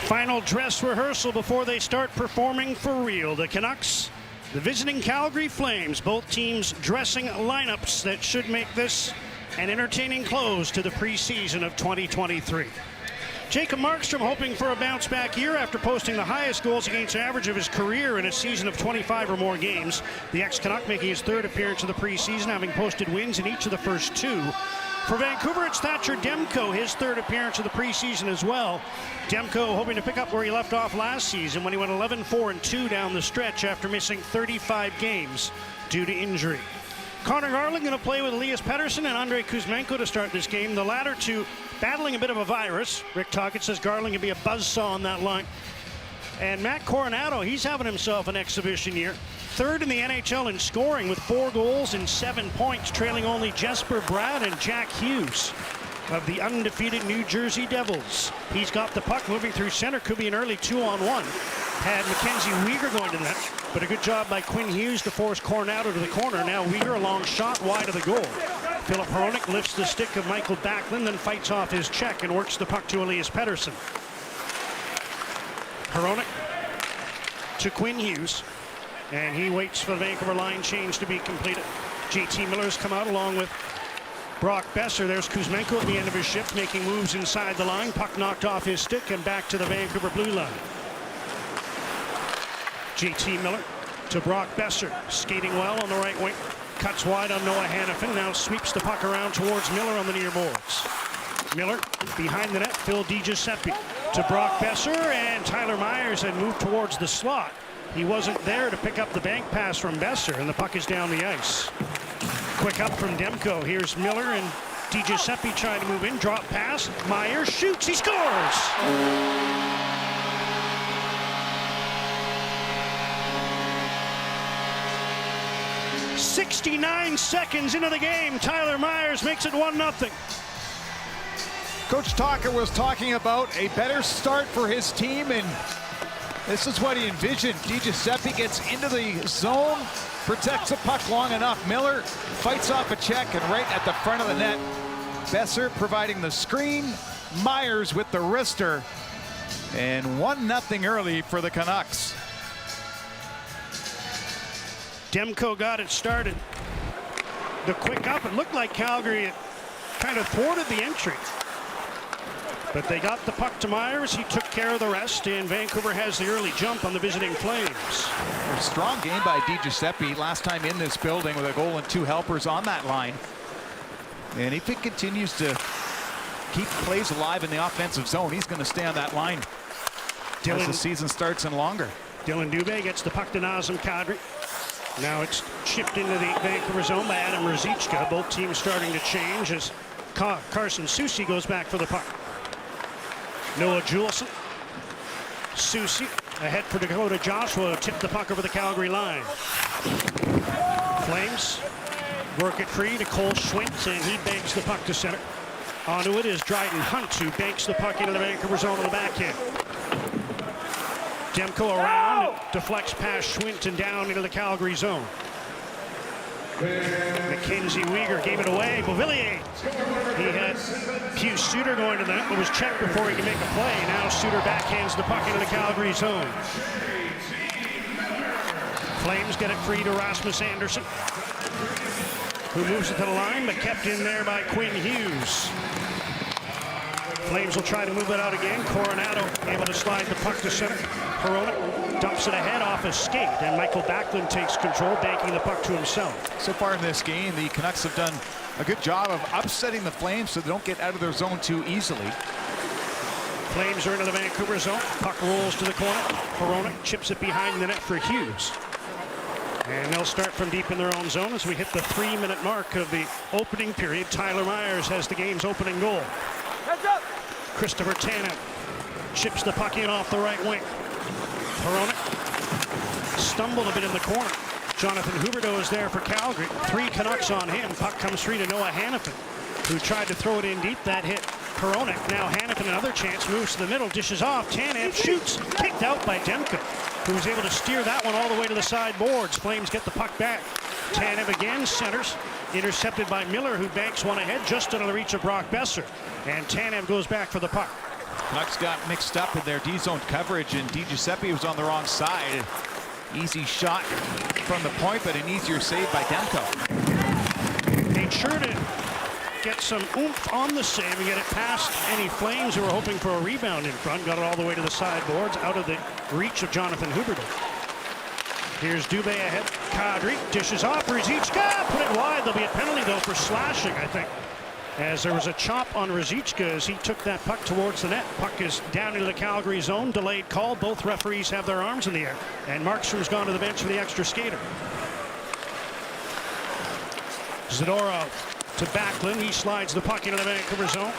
Final dress rehearsal before they start performing for real. The Canucks, the visiting Calgary Flames, both teams dressing lineups that should make this an entertaining close to the preseason of 2023. Jacob Markstrom hoping for a bounce-back year after posting the highest goals against average of his career in a season of 25 or more games. The ex-Canuck making his third appearance of the preseason, having posted wins in each of the first two. For Vancouver, it's Thatcher Demko, his third appearance of the preseason as well. Demko hoping to pick up where he left off last season when he went 11-4-2 down the stretch after missing 35 games due to injury. Connor Garland going to play with Elias Pettersson and Andrei Kuzmenko to start this game. The latter two battling a bit of a virus. Rick Tocchet says Garland can be a buzzsaw on that line. And Matt Coronado, he's having himself an exhibition year. Third in the NHL in scoring with 4 goals and 7 points, trailing only Jesper Bratt and Jack Hughes of the undefeated New Jersey Devils. He's got the puck moving through center, could be an early 2-on-1. Had Mackenzie Weegar going to the net, but a good job by Quinn Hughes to force Coronado to the corner. Now Weegar a long shot wide of the goal. Philip Hronek lifts the stick of Michael Backlund, then fights off his check and works the puck to Elias Pettersson. Hronek to Quinn Hughes, and he waits for the Vancouver line change to be completed. JT Miller's come out along with Brock Besser. There's Kuzmenko at the end of his shift, making moves inside the line. Puck knocked off his stick and back to the Vancouver blue line. JT Miller to Brock Besser, skating well on the right wing. Cuts wide on Noah Hannafin, now sweeps the puck around towards Miller on the near boards. Miller behind the net, Phil DiGiuseppe to Brock Besser, and Tyler Myers had moved towards the slot. He wasn't there to pick up the bank pass from Besser, and the puck is down the ice. Quick up from Demko. Here's Miller and DiGiuseppe trying to move in. Drop pass. Myers shoots. He scores! 69 seconds into the game, Tyler Myers makes it 1-0. Coach Tocchet was talking about a better start for his team, and this is what he envisioned. DiGiuseppe gets into the zone, protects the puck long enough. Miller fights off a check, and right at the front of the net, Besser providing the screen, Myers with the wrister, and 1-0 early for the Canucks. Demko got it started. The quick up, it looked like Calgary had kind of thwarted the entry. But they got the puck to Myers. He took care of the rest, and Vancouver has the early jump on the visiting Flames. A strong game by DiGiuseppe last time in this building with a goal and 2 helpers on that line. And if he continues to keep plays alive in the offensive zone, he's going to stay on that line as the season starts and longer. Dylan Dubé gets the puck to Nazem Kadri. Now it's chipped into the Vancouver zone by Adam Ruzicka. Both teams starting to change as Carson Soucy goes back for the puck. Noah Juleson. Soucy ahead for Dakota Joshua. Tipped the puck over the Calgary line. Flames work it free to Cole Schwint, and he banks the puck to center. Onto it is Dryden Hunt, who banks the puck into the Vancouver zone on the backhand. Demko around, deflects past Schwint and down into the Calgary zone. Mackenzie Weegar gave it away. Beauvillier. He had Pius Suter going to the net, but was checked before he could make a play. Now Suter backhands the puck into the Calgary zone. Flames get it free to Rasmus Andersson, who moves it to the line, but kept in there by Quinn Hughes. Flames will try to move it out again. Coronado able to slide the puck to center. Hronek dumps it ahead off a skate, and Michael Backlund takes control, banking the puck to himself. So far in this game, the Canucks have done a good job of upsetting the Flames so they don't get out of their zone too easily. Flames are into the Vancouver zone. Puck rolls to the corner. Hronek chips it behind the net for Hughes. And they'll start from deep in their own zone as we hit the 3-minute mark of the opening period. Tyler Myers has the game's opening goal. Heads up! Christopher Tanev chips the puck in off the right wing. Hronek stumbled a bit in the corner. Jonathan Huberdeau is there for Calgary. 3 Canucks on him. Puck comes free to Noah Hannafin, who tried to throw it in deep. That hit Hronek. Now Hannafin, another chance, moves to the middle, dishes off. Tanev shoots, kicked out by Demko, who was able to steer that one all the way to the side boards. Flames get the puck back. Tanev again centers, intercepted by Miller, who banks one ahead just out of the reach of Brock Besser. And Tanev goes back for the puck. Canucks got mixed up in their D-zone coverage, and DiGiuseppe was on the wrong side. Easy shot from the point, but an easier save by Demko. Made sure to get some oomph on the save and get it past any Flames who were hoping for a rebound in front. Got it all the way to the sideboards, out of the reach of Jonathan Huberdeau. Here's Dubé ahead. Kadri dishes off. Ruzicka put it wide. There'll be a penalty, though, for slashing, I think, as there was a chop on Ruzicka as he took that puck towards the net. Puck is down into the Calgary zone. Delayed call. Both referees have their arms in the air. And Markstrom's gone to the bench for the extra skater. Zadorov to Backlund. He slides the puck into the Vancouver zone.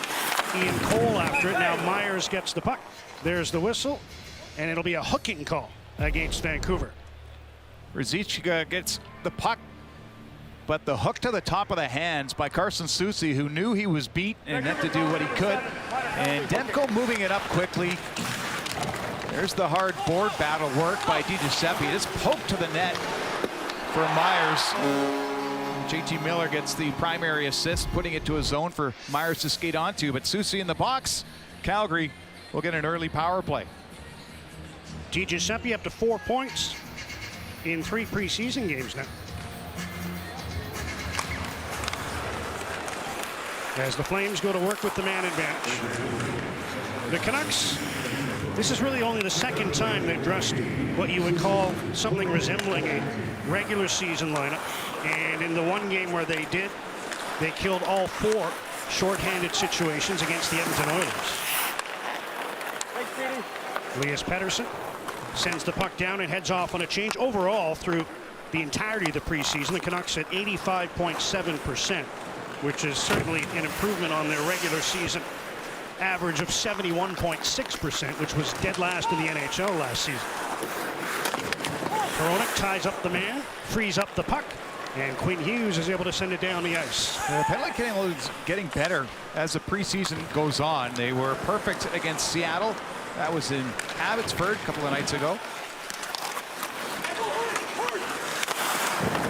Ian Cole after it. Now Myers gets the puck. There's the whistle. And it'll be a hooking call against Vancouver. Ruzicka gets the puck, but the hook to the top of the hands by Carson Soucy, who knew he was beat and had to do what he could. And Demko moving it up quickly. There's the hard board battle work by DiGiuseppe. This poke to the net for Myers. JT Miller gets the primary assist, putting it to a zone for Myers to skate onto. But Soucy in the box. Calgary will get an early power play. DiGiuseppe up to 4 points in 3 preseason games now. As the Flames go to work with the man advantage. The Canucks, this is really only the second time they've dressed what you would call something resembling a regular season lineup. And in the one game where they did, they killed all 4 shorthanded situations against the Edmonton Oilers. Elias Pettersson sends the puck down and heads off on a change. Overall, through the entirety of the preseason, the Canucks at 85.7%, which is certainly an improvement on their regular season average of 71.6%, which was dead last in the NHL last season. Hronek ties up the man, frees up the puck, and Quinn Hughes is able to send it down the ice. The penalty killing is getting better as the preseason goes on. They were perfect against Seattle. That was in Abbotsford a couple of nights ago.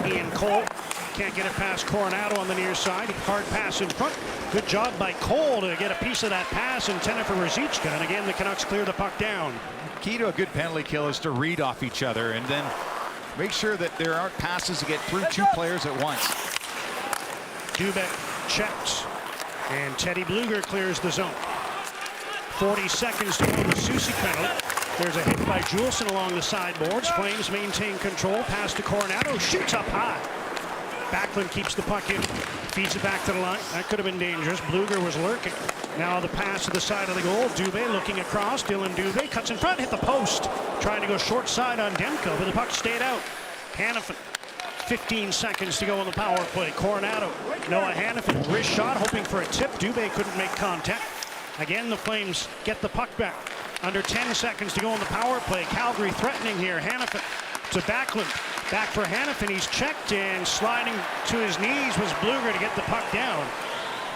Ian Cole can't get it past Coronado on the near side. Hard pass in front. Good job by Cole to get a piece of that pass intended for Ruzicka. And again, the Canucks clear the puck down. Key to a good penalty kill is to read off each other and then make sure that there aren't passes to get through 2 players at once. Dubé checks, and Teddy Bluger clears the zone. 40 seconds to go on the Soucy penalty. There's a hit by Juleson along the sideboards. Flames maintain control. Pass to Coronado. Shoots up high. Backlund keeps the puck in. Feeds it back to the line. That could have been dangerous. Bluger was lurking. Now the pass to the side of the goal. Dubé looking across. Dylan Dubé cuts in front. Hit the post. Trying to go short side on Demko, but the puck stayed out. Hanifin. 15 seconds to go on the power play. Coronado. Noah Hanifin. Wrist shot. Hoping for a tip. Dubé couldn't make contact. Again, the Flames get the puck back. Under 10 seconds to go on the power play. Calgary threatening here. Hanifin to Backlund. Back for Hanifin. He's checked, and sliding to his knees was Bluger to get the puck down.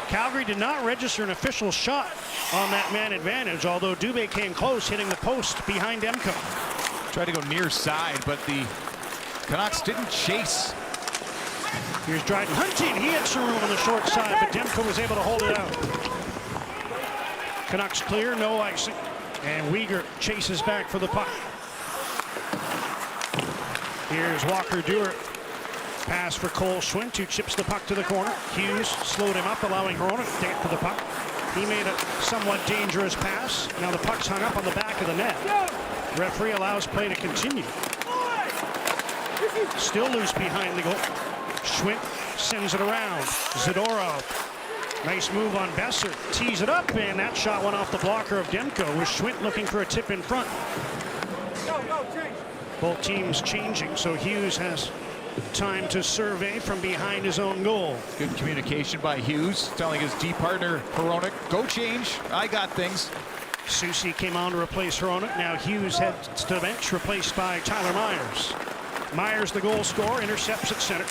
Calgary did not register an official shot on that man advantage, although Dubé came close, hitting the post behind Demko. Tried to go near side, but the Canucks didn't chase. Here's Dryden Hunting. He had some room on the short side, but Demko was able to hold it out. Canucks clear, no icing, and Weegar chases back for the puck. Here's Walker Duehr. Pass for Cole Schwint, who chips the puck to the corner. Hughes slowed him up, allowing Hronek to dance for the puck. He made a somewhat dangerous pass. Now the puck's hung up on the back of the net. Referee allows play to continue. Still loose behind the goal. Schwint sends it around. Zadorov. Nice move on Besser. Tees it up, and that shot went off the blocker of Demko, with Schwint looking for a tip in front. Both teams changing, so Hughes has time to survey from behind his own goal. Good communication by Hughes, telling his D partner Hronek, go change, I got things. Soucy came on to replace Hronek. Now Hughes heads to the bench, replaced by Tyler Myers. Myers, the goal scorer, intercepts at center.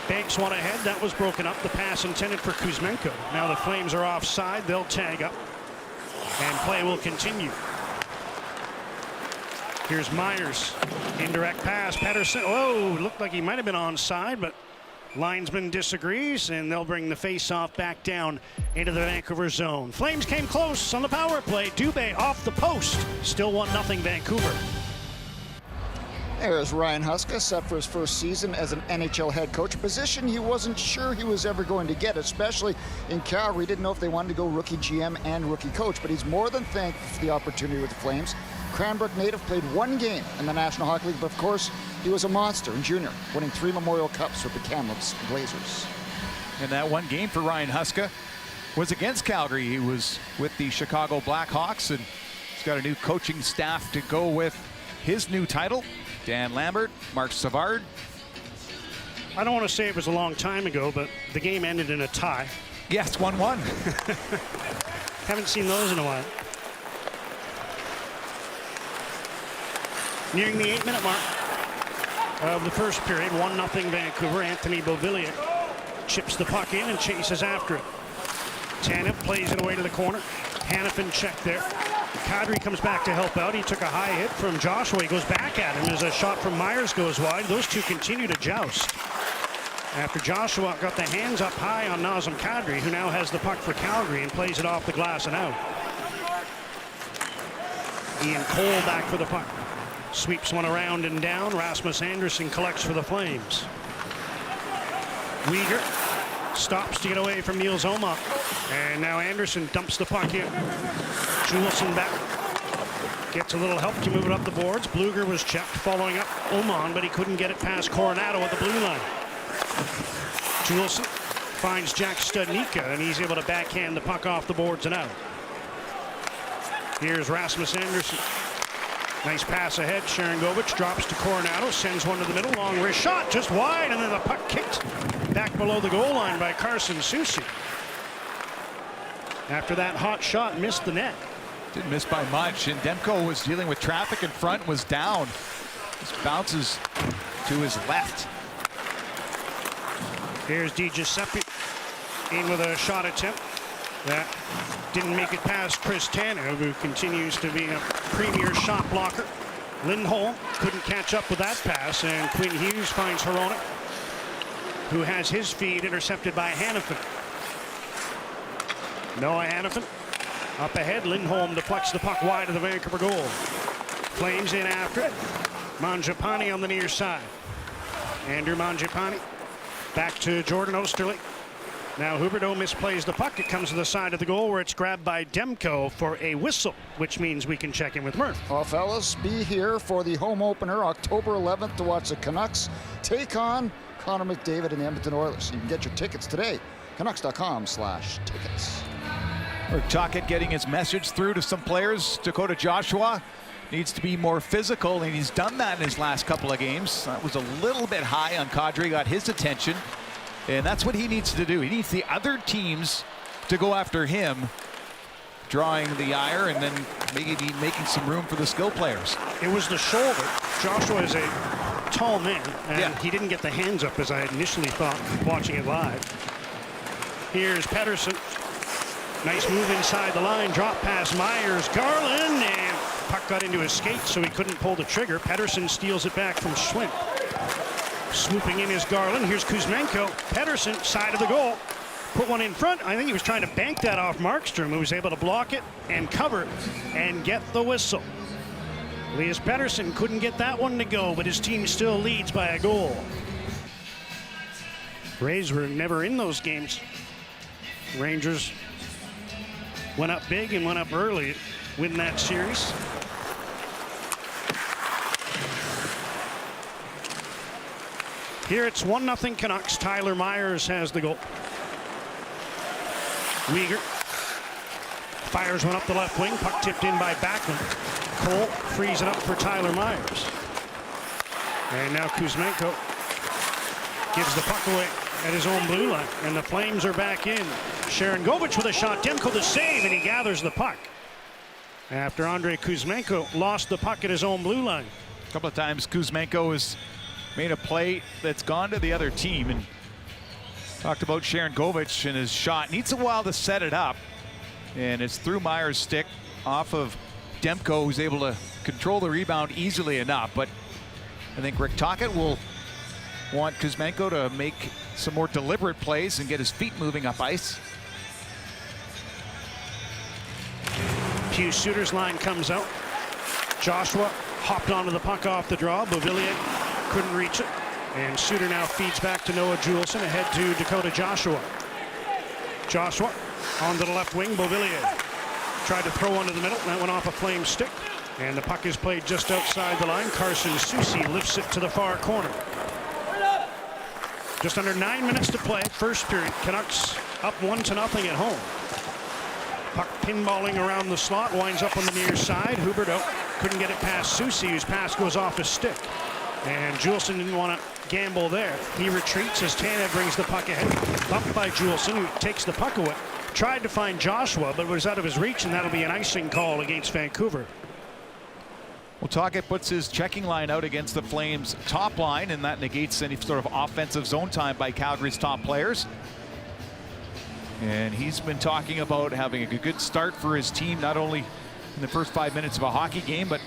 Banks one ahead. That was broken up. The pass intended for Kuzmenko. Now the Flames are offside. They'll tag up, and play will continue. Here's Myers. Indirect pass. Pettersson. Oh, looked like he might have been onside, but Linesman disagrees, and they'll bring the face-off back down into the Vancouver zone. Flames came close on the power play. Dubé off the post. Still 1-0 Vancouver. There's Ryan Huska, set for his first season as an NHL head coach, a position he wasn't sure he was ever going to get, especially in Calgary. He didn't know if they wanted to go rookie GM and rookie coach, but he's more than thankful for the opportunity with the Flames. Cranbrook native, played one game in the National Hockey League, but of course, he was a monster in junior, winning 3 Memorial Cups with the Kamloops Blazers. And that one game for Ryan Huska was against Calgary. He was with the Chicago Blackhawks, and he's got a new coaching staff to go with his new title. Dan Lambert, Mark Savard. I don't want to say it was a long time ago, but the game ended in a tie. Yes, 1-1. Haven't seen those in a while. Nearing the 8-minute mark of the first period, 1-0 Vancouver. Anthony Beauvillier chips the puck in and chases after it. Tanev plays it away to the corner. Hanifin checked there. Kadri comes back to help out. He took a high hit from Joshua. He goes back at him as a shot from Myers goes wide. Those two continue to joust. After Joshua got the hands up high on Nazem Kadri, who now has the puck for Calgary and plays it off the glass and out. Ian Cole back for the puck. Sweeps one around and down. Rasmus Andersson collects for the Flames. Weegar stops to get away from Niels Oma. And now Andersson dumps the puck in. Juleson back. Gets a little help to move it up the boards. Bluger was checked following up Oman, but he couldn't get it past Coronado at the blue line. Juleson finds Jack Studnicka, and he's able to backhand the puck off the boards and out. Here's Rasmus Andersson. Nice pass ahead. Sharangovich drops to Coronado, sends one to the middle. Long wrist shot, just wide, and then the puck kicked back below the goal line by Carson Soucy. After that hot shot, missed the net. Didn't miss by much, and Demko was dealing with traffic in front, was down. Just bounces to his left. Here's Di Giuseppe in with a shot attempt. That didn't make it past Chris Tanev, who continues to be a premier shot blocker. Lindholm couldn't catch up with that pass, and Quinn Hughes finds Hronek, who has his feed intercepted by Hanifin. Noah Hanifin up ahead. Lindholm deflects the puck wide of the Vancouver goal. Flames in after it. Mangiapane on the near side. Andrew Mangiapane back to Jordan Osterley. Now Huberdeau misplays the puck. It comes to the side of the goal where it's grabbed by Demko for a whistle, which means we can check in with Murph. Well, fellas, be here for the home opener October 11th to watch the Canucks take on Connor McDavid and the Edmonton Oilers. You can get your tickets today. Canucks.com/tickets. Tocchet getting his message through to some players. Dakota Joshua needs to be more physical, and he's done that in his last couple of games. That was a little bit high on Kadri, got his attention. And that's what he needs to do. He needs the other teams to go after him, drawing the ire and then maybe making some room for the skill players. It was the shoulder. Joshua is a tall man, and he didn't get the hands up as I initially thought watching it live. Here's Pettersson. Nice move inside the line. Drop pass Myers. Garland, and puck got into his skate, so he couldn't pull the trigger. Pettersson steals it back from Schwint. Swooping in is Garland. Here's Kuzmenko. Pettersson, side of the goal. Put one in front. I think he was trying to bank that off Markstrom, who was able to block it and cover it and get the whistle. Elias Pettersson couldn't get that one to go, but his team still leads by a goal. Rays were never in those games. Rangers went up big and went up early, win that series. Here it's 1-0 Canucks. Tyler Myers has the goal. Weegar fires one up the left wing. Puck tipped in by Backlund. Cole frees it up for Tyler Myers. And now Kuzmenko gives the puck away at his own blue line. And the Flames are back in. Sharangovich with a shot. Demko the save, and he gathers the puck. After Andrei Kuzmenko lost the puck at his own blue line. A couple of times Kuzmenko has made a play that's gone to the other team, and talked about Sharangovich and his shot. Needs a while to set it up, and it's through Myers' stick off of Demko, who's able to control the rebound easily enough. But I think Rick Tocchet will want Kuzmenko to make some more deliberate plays and get his feet moving up ice. Hugh Suter's line comes out. Joshua hopped onto the puck off the draw. Beauvillier couldn't reach it. And Suter now feeds back to Noah Juleson, ahead to Dakota Joshua. Joshua onto the left wing. Beauvillier tried to throw one to the middle. That went off a Flame stick. And the puck is played just outside the line. Carson Soucy lifts it to the far corner. Just under 9 minutes to play. First period. Canucks up 1-0 at home. Puck pinballing around the slot. Winds up on the near side. Huberdeau couldn't get it past Soucy, whose pass goes off his stick. And Juleson didn't want to gamble there. He retreats as Tanev brings the puck ahead. Bumped by Juleson, who takes the puck away. Tried to find Joshua, but was out of his reach, and that'll be an icing call against Vancouver. Well, Tocchet puts his checking line out against the Flames' top line, and that negates any sort of offensive zone time by Calgary's top players. And he's been talking about having a good start for his team, not only in the first 5 minutes of a hockey game, but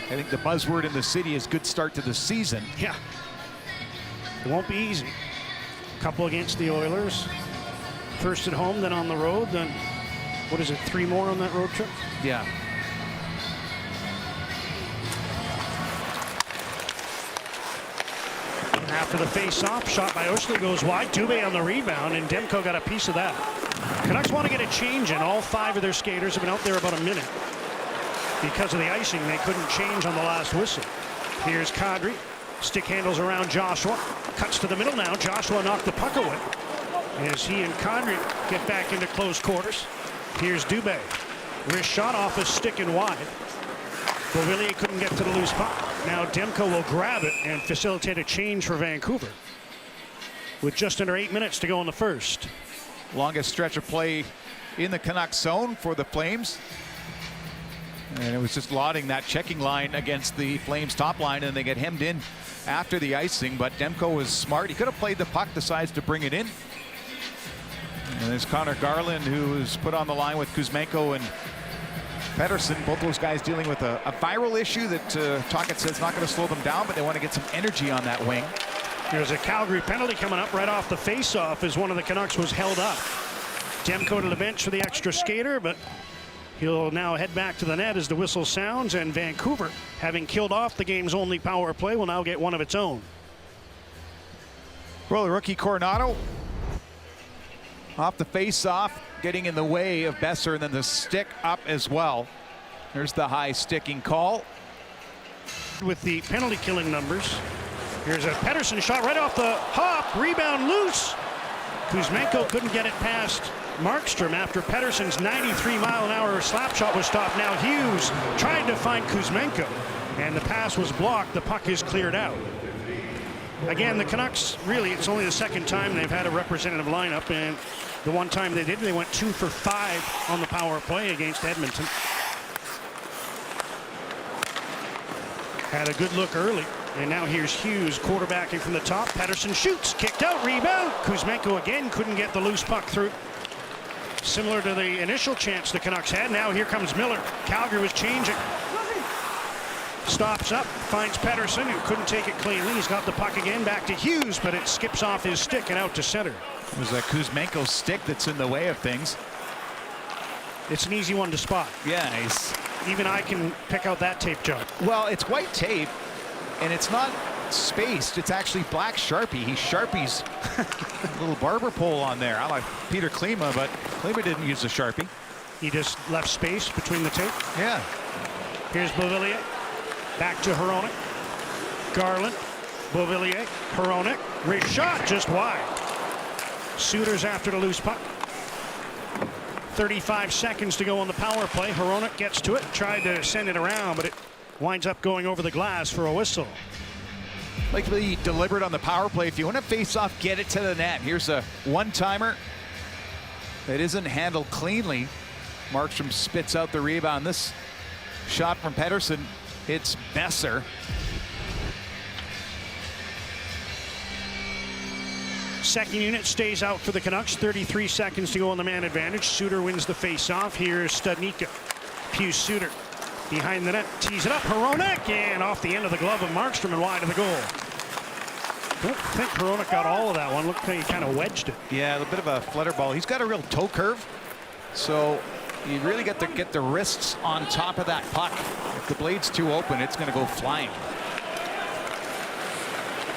I think the buzzword in the city is good start to the season. Yeah. It won't be easy. Couple against the Oilers. First at home, then on the road. Then, what is it, 3 more on that road trip? Yeah. After the face-off, shot by Oshie goes wide. Dubé on the rebound, and Demko got a piece of that. Canucks want to get a change in. All 5 of their skaters have been out there about a minute. Because of the icing, they couldn't change on the last whistle. Here's Kadri. Stick handles around Joshua. Cuts to the middle now. Joshua knocked the puck away as he and Kadri get back into close quarters. Here's Dubé. Wrist shot off his stick and wide. Beauvillier couldn't get to the loose puck. Now Demko will grab it and facilitate a change for Vancouver with just under 8 minutes to go in the first. Longest stretch of play in the Canucks zone for the Flames. And it was just lauding that checking line against the Flames top line, and they get hemmed in after the icing. But Demko was smart. He could have played the puck, decides to bring it in. And there's Connor Garland, who was put on the line with Kuzmenko and Pettersson. Both those guys dealing with a viral issue that Tocchet says not going to slow them down, but they want to get some energy on that wing. There's a Calgary penalty coming up right off the face-off as one of the Canucks was held up. Demko to the bench for the extra skater, but he'll now head back to the net as the whistle sounds, and Vancouver, having killed off the game's only power play, will now get one of its own. Well, the rookie Coronado off the face-off, getting in the way of Besser, and then the stick up as well. There's the high sticking call. With the penalty killing numbers, here's a Pettersson shot right off the hop, rebound loose. Kuzmenko couldn't get it past Markstrom after Pettersson's 93-mile-an-hour slap shot was stopped. Now Hughes tried to find Kuzmenko, and the pass was blocked. The puck is cleared out. Again, the Canucks, really, it's only the second time they've had a representative lineup, and the one time they did, they went 2 for 5 on the power play against Edmonton. Had a good look early, and now here's Hughes quarterbacking from the top. Pettersson shoots, kicked out, rebound. Kuzmenko again couldn't get the loose puck through. Similar to the initial chance the Canucks had. Now here comes Miller. Calgary was changing. Stops up, finds Pettersson, who couldn't take it cleanly. He's got the puck again, back to Hughes, but it skips off his stick and out to center. It was a Kuzmenko stick that's in the way of things. It's an easy one to spot. Yeah, even I can pick out that tape job. Well, it's white tape, and it's not spaced. It's actually black Sharpie. He Sharpies a little barber pole on there. I like Peter Klima, but Klima didn't use a Sharpie. He just left space between the tape. Yeah. Here's Beauvillier. Back to Hronek. Garland. Beauvillier. Hronek. Wrist shot just wide. Suter's after the loose puck. 35 seconds to go on the power play. Hronek gets to it. Tried to send it around, but it winds up going over the glass for a whistle. Like to be deliberate on the power play. If you want to face off, get it to the net. Here's a one-timer that isn't handled cleanly. Markstrom spits out the rebound. This shot from Pettersson hits Besser. Second unit stays out for the Canucks. 33 seconds to go on the man advantage. Suter wins the face-off. Here's Studnicka. Pius Suter behind the net, tees it up. Hronek, and off the end of the glove of Markstrom and wide of the goal. don't think Hronek got all of that one. Looked like he kind of wedged it. Yeah, a bit of a flutter ball. He's got a real toe curve, so you really get the wrists on top of that puck. If the blade's too open, it's going to go flying.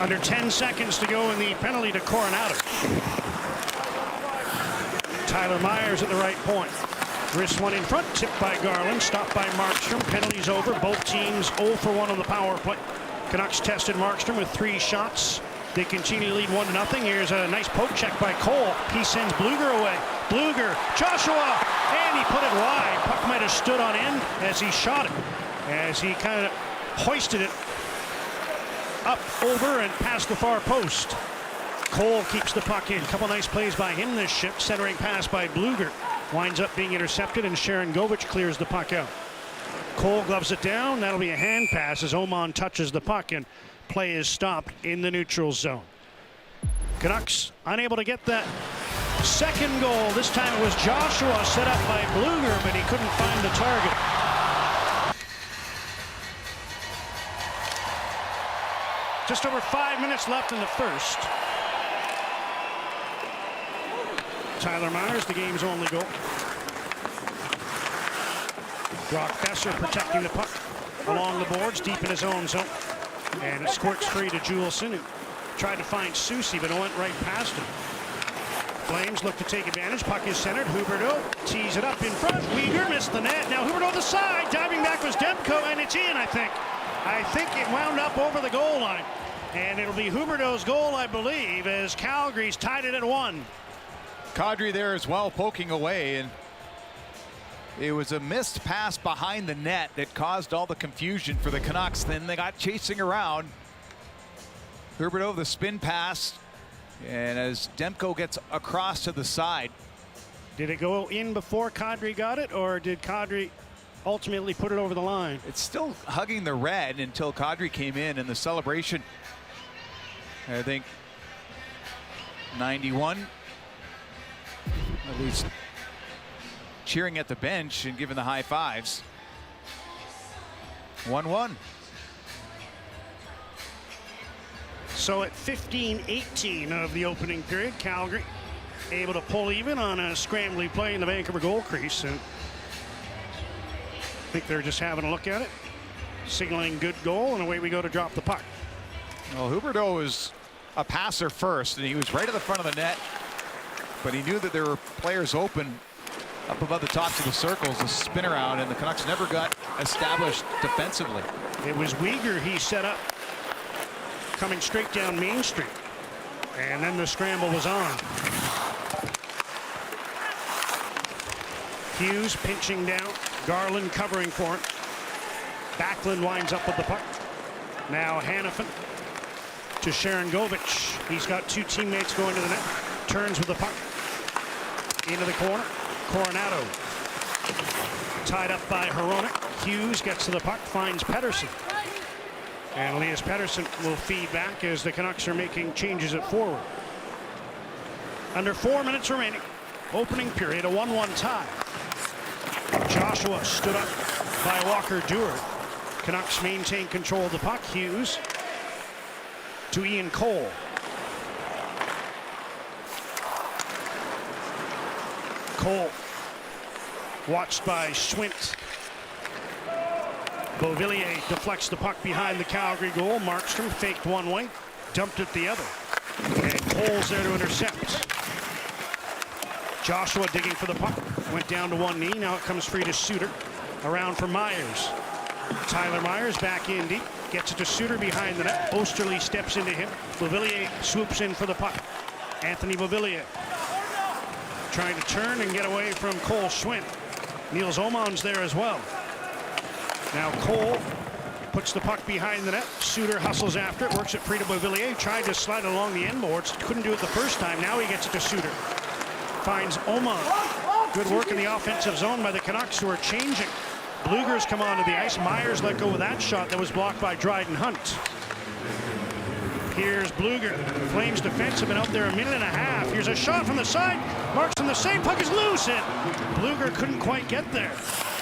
Under 10 seconds to go in the penalty to Coronado. Tyler Myers at the right point. Wrist one in front, tipped by Garland, stopped by Markstrom. Penalties over. Both teams 0 for 1 on the power play. Canucks tested Markstrom with 3 shots. They continue to lead 1-0. Here's a nice poke check by Cole. He sends Bluger away. Bluger, Joshua, and he put it wide. Puck might have stood on end as he shot it. As he kind of hoisted it up, over, and past the far post. Cole keeps the puck in. Couple nice plays by him this shift. Centering pass by Bluger. Winds up being intercepted, and Sharon Govich clears the puck out. Cole gloves it down. That'll be a hand pass as Oman touches the puck, and play is stopped in the neutral zone. Canucks unable to get that second goal. This time it was Joshua set up by Bluger, but he couldn't find the target. Just over 5 minutes left in the first. Tyler Myers, the game's only goal. Brock Besser protecting the puck along the boards, deep in his own zone. And it squirts free to Juleson, who tried to find Soucy, but it went right past him. Flames look to take advantage. Puck is centered. Huberdeau tees it up in front. Weegar missed the net. Now Huberdeau the side. Diving back was Demko, and it's in, I think. I think it wound up over the goal line. And it'll be Huberdeau's goal, I believe, as Calgary's tied it at 1. Kadri there as well, poking away, and it was a missed pass behind the net that caused all the confusion for the Canucks. Then they got chasing around. Huberdeau, the spin pass, and as Demko gets across to the side. Did it go in before Kadri got it, or did Kadri ultimately put it over the line? It's still hugging the red until Kadri came in, and the celebration, I think 91, at least cheering at the bench and giving the high fives. 1-1. So at 15-18 of the opening period, Calgary able to pull even on a scrambly play in the Vancouver goal crease. And I think they're just having a look at it, signaling good goal, and away we go to drop the puck. Well, Huberdeau was a passer first, and he was right at the front of the net, but he knew that there were players open up above the tops of the circles, a spin around, and the Canucks never got established defensively. It was Weegar he set up, coming straight down Main Street, and then the scramble was on. Hughes pinching down, Garland covering for it. Backlund winds up with the puck. Now Hanifin to Sharon Govich. He's got 2 teammates going to the net. Turns with the puck into the corner. Coronado tied up by Hronek. Hughes gets to the puck, finds Pettersson. And Elias Pettersson will feed back as the Canucks are making changes at forward. Under 4 minutes remaining. Opening period, a 1-1 tie. Joshua stood up by Walker Duehr. Canucks maintain control of the puck. Hughes to Ian Cole. Cole watched by Schwint. Beauvillier deflects the puck behind the Calgary goal. Markstrom faked one way, dumped it the other. And Cole's there to intercept. Joshua digging for the puck. Went down to one knee. Now it comes free to Suter. Around for Myers. Tyler Myers back in deep. Gets it to Suter behind the net. Osterley steps into him. Beauvillier swoops in for the puck. Anthony Beauvillier trying to turn and get away from Cole Schwint. Niels Oman's there as well. Now Cole puts the puck behind the net. Suter hustles after it, works it free to Beauvillier. Tried to slide along the end boards. Couldn't do it the first time. Now he gets it to Suter. Finds Oman. Good work in the offensive zone by the Canucks, who are changing. Bluger's come onto the ice. Myers let go with that shot that was blocked by Dryden Hunt. Here's Bluger. Flames defense have been out there a minute and a half. Here's a shot from the side. Markstrom the same. Puck is loose. And Bluger couldn't quite get there.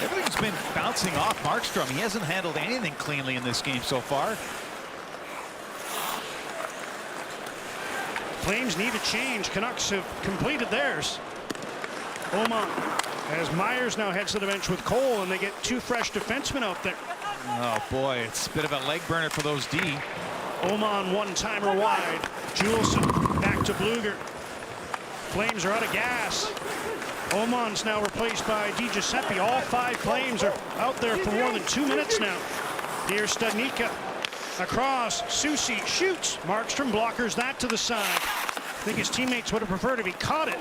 Everything's been bouncing off Markstrom. He hasn't handled anything cleanly in this game so far. Flames need a change. Canucks have completed theirs. Oman, as Myers now heads to the bench with Cole, and they get 2 fresh defensemen out there. Oh boy, it's a bit of a leg burner for those D. Oman one-timer wide. Juleson back to Bluger. Flames are out of gas. Oman's now replaced by DiGiuseppe. All 5 Flames are out there for more than 2 minutes now. Here's Studnicka across. Susi shoots. Markstrom blockers that to the side. I think his teammates would have preferred if he caught it.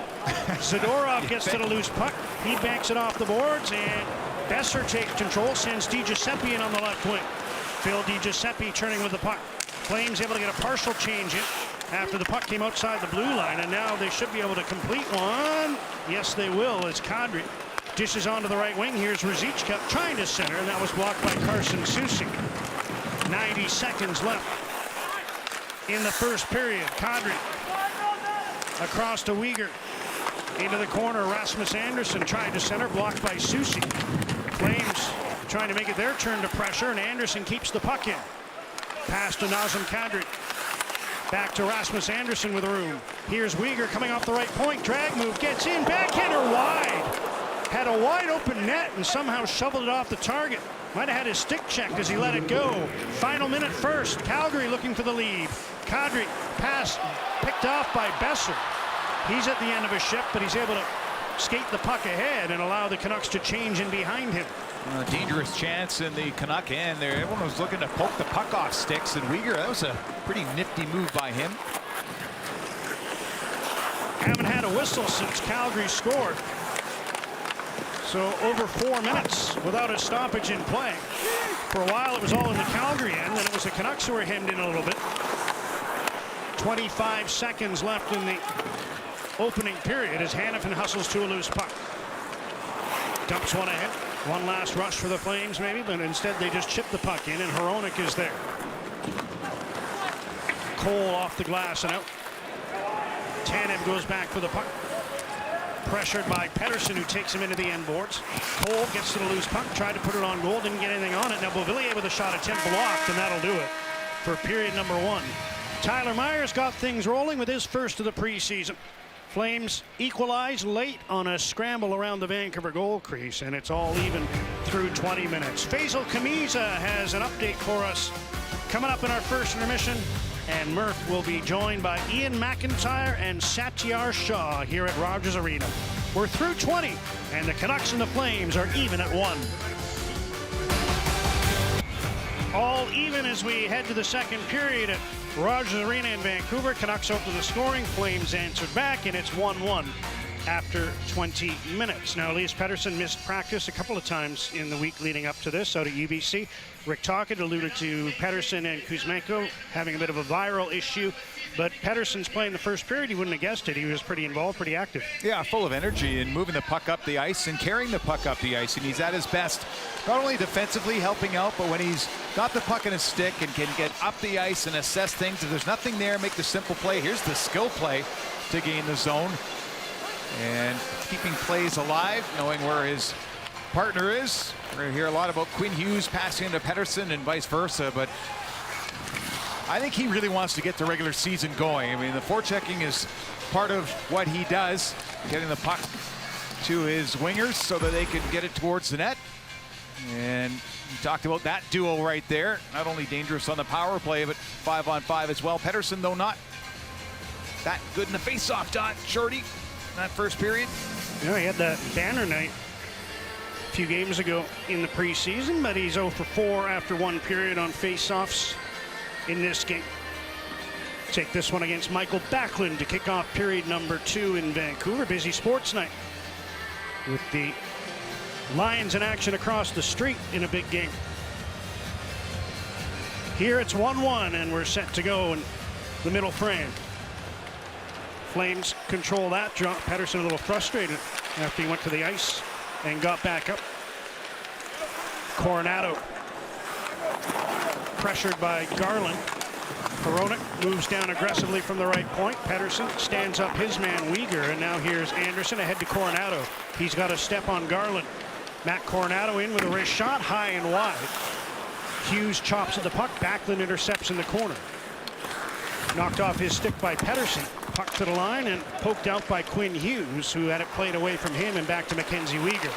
Zadorov gets to the loose puck. He banks it off the boards, and Besser takes control, sends DiGiuseppe in on the left wing. Phil DiGiuseppe turning with the puck. Flames able to get a partial change in after the puck came outside the blue line, and now they should be able to complete one. Yes, they will, as Kadri dishes onto the right wing. Here's Ruzicka trying to center, and that was blocked by Carson Soucy. 90 seconds left in the first period. Kadri across to Weegar. Into the corner, Rasmus Andersson trying to center, blocked by Soucy. Flames trying to make it their turn to pressure, and Andersson keeps the puck in. Pass to Nazem Kadri. Back to Rasmus Andersson with room. Here's Weegar coming off the right point. Drag move, gets in, backhander wide. Had a wide open net and somehow shoveled it off the target. Might have had his stick checked as he let it go. Final minute first. Calgary looking for the lead. Kadri pass picked off by Besser. He's at the end of his shift, but he's able to skate the puck ahead and allow the Canucks to change in behind him. A dangerous chance in the Canuck end there. Everyone was looking to poke the puck off sticks, and Weegar, that was a pretty nifty move by him. Haven't had a whistle since Calgary scored. So over 4 minutes without a stoppage in play. For a while it was all in the Calgary end, and it was the Canucks who were hemmed in a little bit. 25 seconds left in the opening period as Hanifin hustles to a loose puck. Dumps one ahead. One last rush for the Flames maybe, but instead they just chip the puck in, and Hronek is there. Cole off the glass and out. Tanev goes back for the puck. Pressured by Pettersson, who takes him into the end boards. Cole gets to the loose puck, tried to put it on goal, didn't get anything on it. Now Beauvillier with a shot attempt blocked, and that'll do it for period number 1. Tyler Myers got things rolling with his first of the preseason. Flames equalize late on a scramble around the Vancouver goal crease, and it's all even through 20 minutes. Faisal Kamiza has an update for us coming up in our first intermission, and Murph will be joined by Ian McIntyre and Satyar Shah here at Rogers Arena. We're through 20, and the Canucks and the Flames are even at 1. All even as we head to the second period at Rogers Arena in Vancouver. Canucks open the scoring. Flames answered back, and it's 1-1 after 20 minutes. Now, Elias Pettersson missed practice a couple of times in the week leading up to this out at UBC. Rick Tocchet alluded to Pettersson and Kuzmenko having a bit of a viral issue, but Pettersson's playing the first period. You wouldn't have guessed it. He was pretty involved, pretty active. Yeah, full of energy and moving the puck up the ice and carrying the puck up the ice, and he's at his best. Not only defensively helping out, but when he's got the puck in his stick and can get up the ice and assess things. If there's nothing there, make the simple play. Here's the skill play to gain the zone. And keeping plays alive, knowing where his partner is. We're going to hear a lot about Quinn Hughes passing into Pettersson and vice versa, but I think he really wants to get the regular season going. I mean, the forechecking is part of what he does, getting the puck to his wingers so that they can get it towards the net. And we talked about that duo right there. Not only dangerous on the power play, but 5-on-5 as well. Pettersson, though, not that good in the face-off dot. Shorty, that first period. Yeah, he had that banner night a few games ago in the preseason, but he's 0 for 4 after one period on face-offs in this game. Take this one against Michael Backlund to kick off period number 2 in Vancouver. Busy sports night with the Lions in action across the street in a big game. Here it's 1-1, and we're set to go in the middle frame. Flames control that drop. Pettersson a little frustrated after he went to the ice and got back up. Coronado pressured by Garland. Hronek moves down aggressively from the right point. Pettersson stands up his man Weegar, and now here's Andersson ahead to Coronado. He's got a step on Garland. Matt Coronado in with a wrist shot, high and wide. Hughes chops at the puck. Backlund intercepts in the corner. Knocked off his stick by Pettersson. Puck to the line and poked out by Quinn Hughes, who had it played away from him and back to Mackenzie Weegar.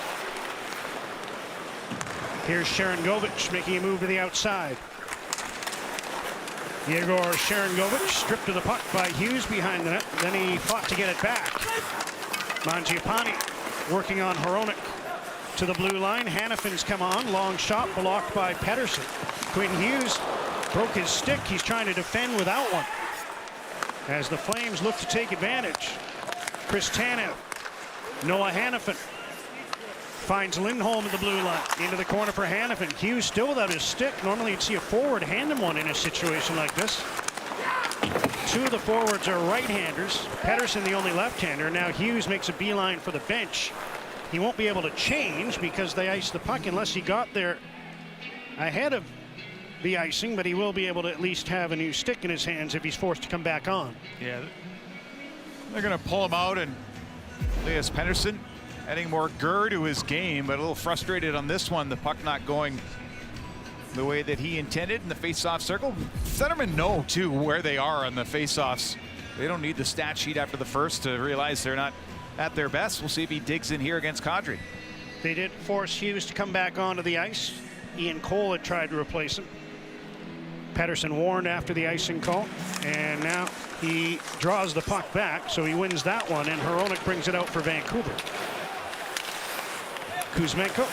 Here's Sharangovich making a move to the outside. Yegor Sharangovich stripped of the puck by Hughes behind the net. Then he fought to get it back. Mangiapane working on Hronek to the blue line. Hannafin's come on. Long shot blocked by Pettersson. Quinn Hughes broke his stick. He's trying to defend without one, as the Flames look to take advantage. Chris Tanev. Noah Hannafin finds Lindholm at the blue line. Into the corner for Hannafin. Hughes still without his stick. Normally you'd see a forward hand him one in a situation like this. Two of the forwards are right-handers. Pettersson the only left-hander. Now Hughes makes a beeline for the bench. He won't be able to change because they iced the puck unless he got there ahead of the icing, but he will be able to at least have a new stick in his hands if he's forced to come back on. Yeah, they're going to pull him out, and Elias Pettersson adding more gur to his game, but a little frustrated on this one. The puck not going the way that he intended in the face-off circle. Centermen know, too, where they are on the face-offs. They don't need the stat sheet after the first to realize they're not at their best. We'll see if he digs in here against Kadri. They did force Hughes to come back onto the ice. Ian Cole had tried to replace him. Pettersson warned after the icing call, and now he draws the puck back, so he wins that one, and Hronek brings it out for Vancouver. Kuzmenko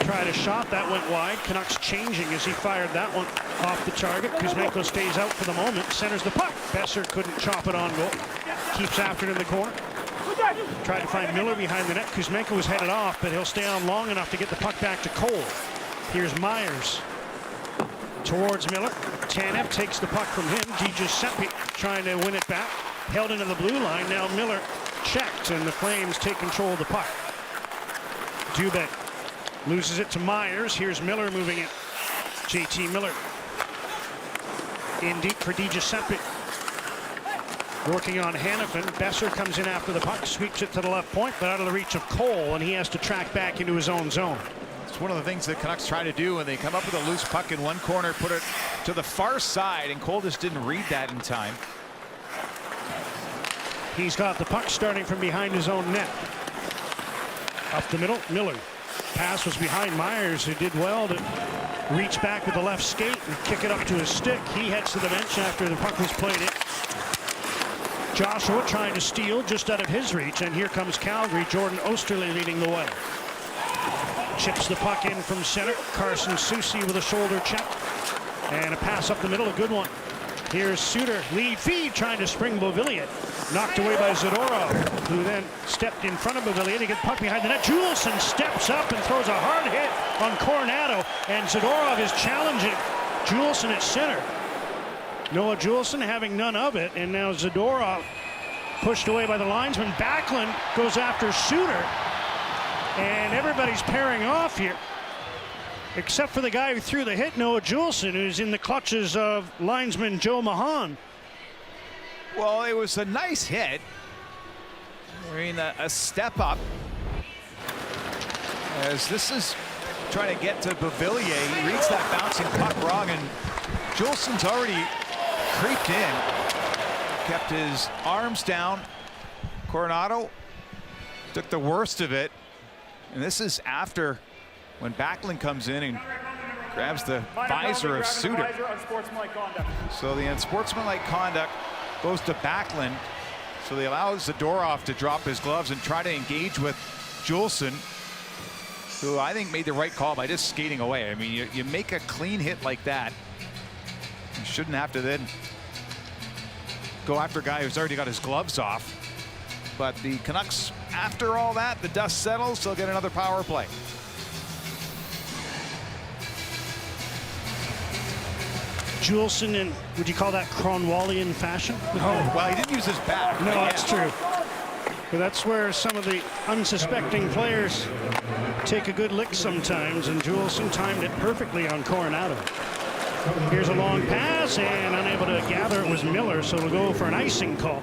tried a shot that went wide. Canucks changing as he fired that one off the target. Kuzmenko stays out for the moment, centers the puck. Besser couldn't chop it on goal. Keeps after it in the corner. Tried to find Miller behind the net. Kuzmenko was headed off, but he'll stay on long enough to get the puck back to Cole. Here's Myers towards Miller. Tanev takes the puck from him. DiGiuseppe trying to win it back. Held into the blue line. Now Miller checked, and the Flames take control of the puck. Dubé loses it to Myers. Here's Miller moving it. JT Miller in deep for DiGiuseppe. Working on Hannafin. Besser comes in after the puck, sweeps it to the left point, but out of the reach of Cole, and he has to track back into his own zone. It's one of the things that Canucks try to do when they come up with a loose puck in one corner, put it to the far side, and Cole just didn't read that in time. He's got the puck starting from behind his own net. Up the middle, Miller. Pass was behind Myers, who did well to reach back with the left skate and kick it up to his stick. He heads to the bench after the puck was played in. Joshua trying to steal just out of his reach, and here comes Calgary. Jordan Osterley leading the way. Chips the puck in from center. Carson Soucy with a shoulder check. And a pass up the middle, a good one. Here's Suter, lead feed, trying to spring Beauvillier. Knocked away by Zadorov, who then stepped in front of Beauvillier to get the puck behind the net. Juleson steps up and throws a hard hit on Coronado, and Zadorov is challenging Juleson at center. Noah Juleson having none of it, and now Zadorov pushed away by the linesman. Backlund goes after Suter, and everybody's pairing off here, except for the guy who threw the hit, Noah Juleson, who's in the clutches of linesman Joe Mahan. Well, it was a nice hit. I mean, a step up. As this is trying to get to Beauvillier. He reads that bouncing puck wrong, and Juleson's already creeped in. Kept his arms down. Coronado took the worst of it. And this is after when Backlund comes in and grabs the visor of Suter. So the unsportsmanlike conduct goes to Backlund. So they allow Zadorov to drop his gloves and try to engage with Juleson, who I think made the right call by just skating away. I mean, you make a clean hit like that, you shouldn't have to then go after a guy who's already got his gloves off. But the Canucks, after all that, the dust settles, they'll get another power play. Juleson in, would you call that Cronwallian fashion? Oh, well, he didn't use his back. No, that's true. But that's where some of the unsuspecting players take a good lick sometimes, and Juleson timed it perfectly on Coronado. Here's a long pass, and unable to gather it was Miller, so it'll go for an icing call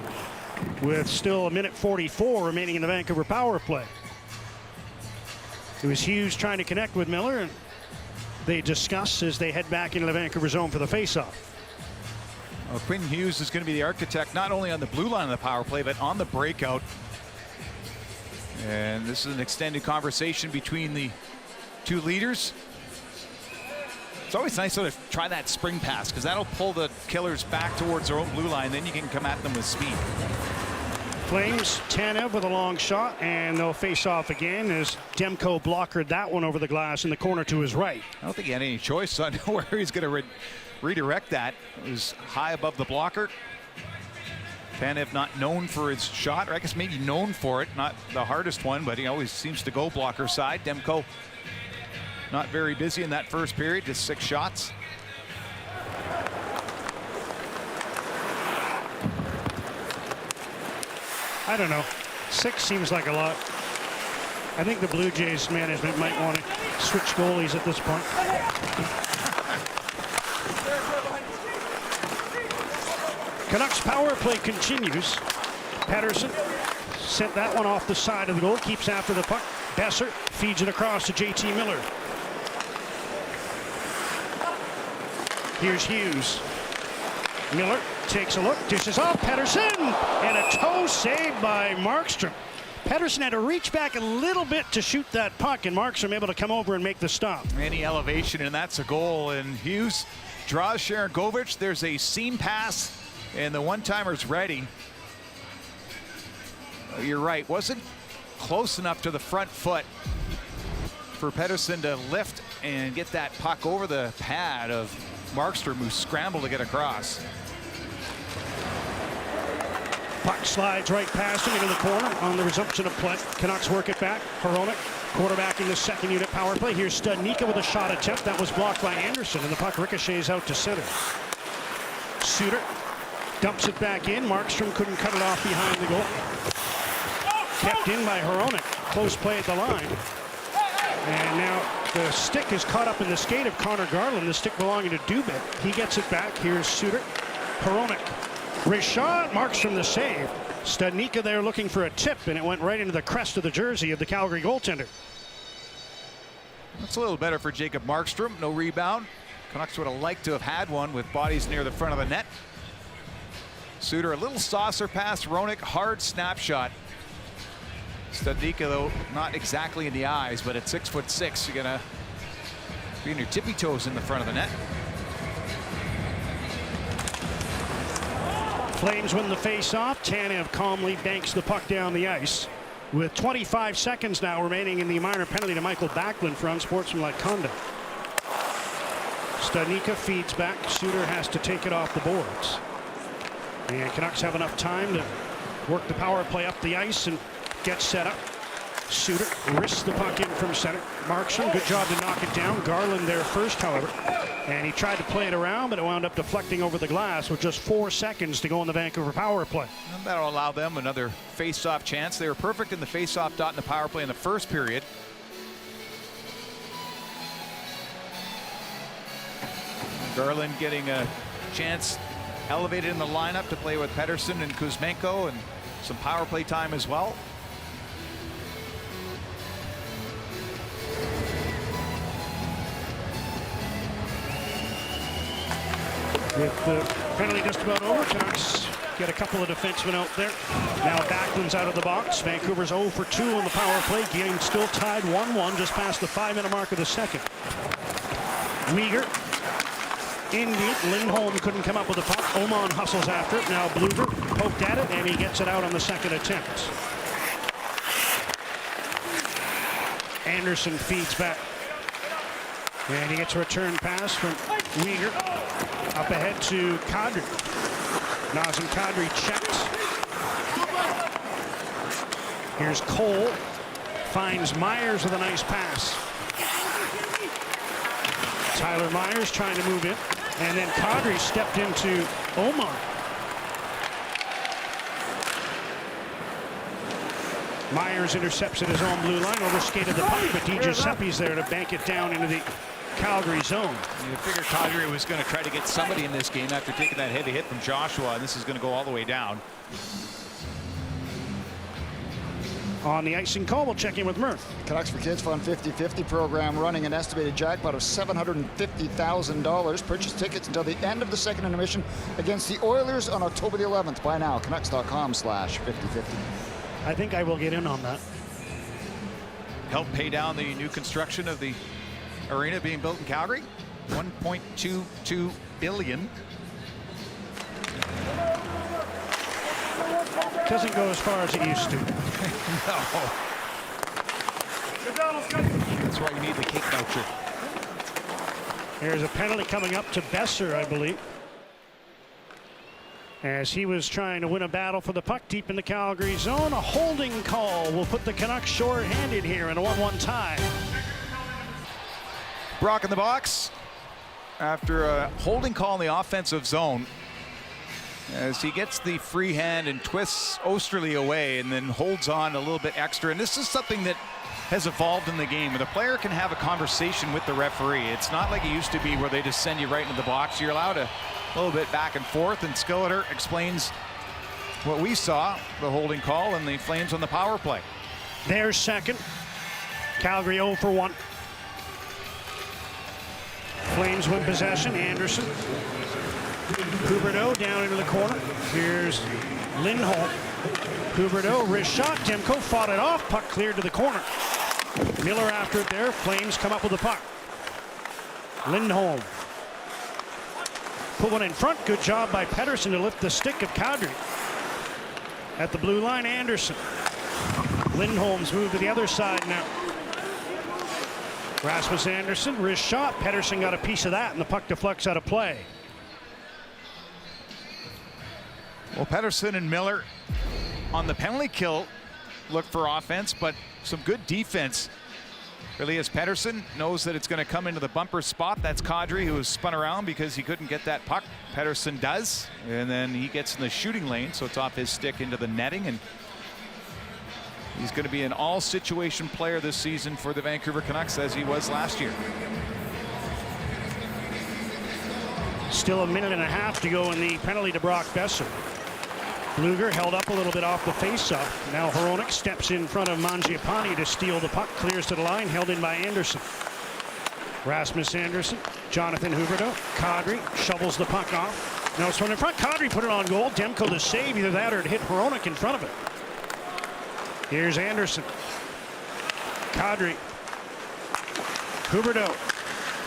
with still a minute 44 remaining in the Vancouver power play. It was Hughes trying to connect with Miller, and they discuss as they head back into the Vancouver zone for the faceoff. Well, Quinn Hughes is going to be the architect not only on the blue line of the power play, but on the breakout. And this is an extended conversation between the two leaders. It's always nice to try that spring pass, because that'll pull the Killers back towards their own blue line. Then you can come at them with speed. Flames, Tanev with a long shot, and they'll face off again as Demko blockered that one over the glass in the corner to his right. I don't think he had any choice on where he's going to redirect that. It was high above the blocker. Tanev not known for his shot, or I guess maybe known for it. Not the hardest one, but he always seems to go blocker side. Demko not very busy in that first period, just 6 shots. I don't know. 6 seems like a lot. I think the Blue Jays management might want to switch goalies at this point. Canucks power play continues. Pettersson sent that one off the side of the goal, keeps after the puck. Besser feeds it across to JT Miller. Here's Hughes. Miller takes a look, dishes off Pettersson, and a toe save by Markstrom. Pettersson had to reach back a little bit to shoot that puck, and Markstrom able to come over and make the stop. Any elevation, and that's a goal. And Hughes draws Sharangovich. There's a seam pass, and the one-timer's ready. You're right, wasn't close enough to the front foot for Pettersson to lift and get that puck over the pad of Markstrom, who scrambled to get across. Puck slides right past him into the corner on the resumption of play. Canucks work it back. Hronek quarterbacking the second unit power play. Here's Studnicka with a shot attempt. That was blocked by Anderson, and the puck ricochets out to center. Suter dumps it back in. Markstrom couldn't cut it off behind the goal. Kept in by Hronek. Close play at the line. And now the stick is caught up in the skate of Connor Garland, the stick belonging to Dubik. He gets it back. Here's Suter. Hronek. Wrist shot. Markstrom the save. Studnicka there looking for a tip, and it went right into the crest of the jersey of the Calgary goaltender. That's a little better for Jacob Markstrom. No rebound. Canucks would have liked to have had one with bodies near the front of the net. Suter, a little saucer pass. Hronek, hard snapshot. Studnicka, though, not exactly in the eyes, but at 6'6", you're gonna be in your tippy toes in the front of the net. Flames win the face-off. Tanev calmly banks the puck down the ice. With 25 seconds now remaining in the minor penalty to Michael Backlund for unsportsmanlike conduct. Studnicka feeds back. Suter has to take it off the boards. And Canucks have enough time to work the power play up the ice and get set up. Suter wrists the puck in from center. Markstrom, good job to knock it down. Garland there first, however. And he tried to play it around, but it wound up deflecting over the glass with just 4 seconds to go in the Vancouver power play. And that'll allow them another face-off chance. They were perfect in the face-off dot in the power play in the first period. Garland getting a chance elevated in the lineup to play with Pettersson and Kuzmenko, and some power play time as well. With the penalty just about over, Canucks get a couple of defensemen out there. Now Backlund's out of the box. Vancouver's 0 for 2 on the power play. Game still tied 1-1 just past the 5-minute mark of the second. Weegar in deep. Lindholm couldn't come up with the puck. Oman hustles after it. Now Bluger poked at it, and he gets it out on the second attempt. Anderson feeds back. And he gets a return pass from Weegar. Up ahead to Kadri. Nazem Kadri checked. Here's Cole. Finds Myers with a nice pass. Tyler Myers trying to move in. And then Kadri stepped into Omar. Myers intercepts at his own blue line, overskated the puck, but DiGiuseppe's there to bank it down into the Calgary zone. You figure Calgary was going to try to get somebody in this game after taking that heavy hit from Joshua, and this is going to go all the way down. On the icing call, we'll check in with Murph. Canucks for Kids Fund 50/50 program running an estimated jackpot of $750,000. Purchase tickets until the end of the second intermission against the Oilers on October the 11th. Buy now, Canucks.com/50/50. I think I will get in on that. Help pay down the new construction of the arena being built in Calgary. $1.22 billion. Doesn't go as far as it used to. No. That's why you need the cake voucher. There's a penalty coming up to Besser, I believe, as he was trying to win a battle for the puck deep in the Calgary zone. A holding call will put the Canucks short-handed here in a 1-1 tie. Brock in the box after a holding call in the offensive zone, as he gets the free hand and twists Osterley away and then holds on a little bit extra. And this is something that has evolved in the game, where the player can have a conversation with the referee. It's not like it used to be where they just send you right into the box. You're allowed a little bit back and forth, and Skilleter explains what we saw, the holding call, and the Flames on the power play. There's second. Calgary 0 for 1. Flames win possession. Anderson. Huberdeau down into the corner. Here's Lindholm. Huberdeau, wrist shot. Demko fought it off. Puck cleared to the corner. Miller after it there. Flames come up with the puck. Lindholm. Put one in front. Good job by Pettersson to lift the stick of Calgary. At the blue line, Anderson. Lindholm's moved to the other side now. Rasmus Anderson, wrist shot. Pettersson got a piece of that, and the puck deflects out of play. Well, Pettersson and Miller on the penalty kill look for offense, but some good defense. Really, as Pettersson knows that it's going to come into the bumper spot. That's Kadri, who was spun around because he couldn't get that puck. Pettersson does, and then he gets in the shooting lane, so it's off his stick into the netting, and he's going to be an all-situation player this season for the Vancouver Canucks, as he was last year. Still a minute and a half to go in the penalty to Brock Besser. Luger held up a little bit off the faceoff. Now Hronek steps in front of Mangiapane to steal the puck. Clears to the line, held in by Anderson. Rasmus Anderson, Jonathan Huberdeau, Kadri shovels the puck off. Now it's from in front. Kadri put it on goal. Demko to save. Either that or it hit Hronek in front of it. Here's Anderson. Kadri. Huberdeau.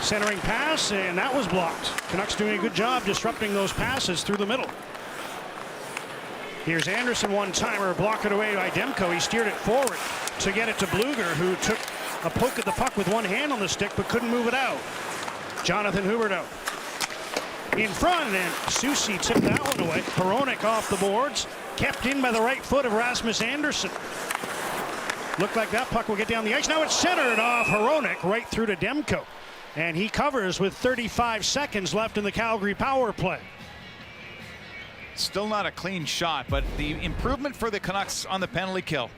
Centering pass, and that was blocked. Canucks doing a good job disrupting those passes through the middle. Here's Anderson, one-timer, blocked it away by Demko. He steered it forward to get it to Bluger, who took a poke at the puck with one hand on the stick but couldn't move it out. Jonathan Huberdeau in front, and Susi tipped that one away. Hronek off the boards, kept in by the right foot of Rasmus Anderson. Looked like that puck will get down the ice. Now it's centered off Hronek right through to Demko. And he covers with 35 seconds left in the Calgary power play. Still not a clean shot, but the improvement for the Canucks on the penalty kill.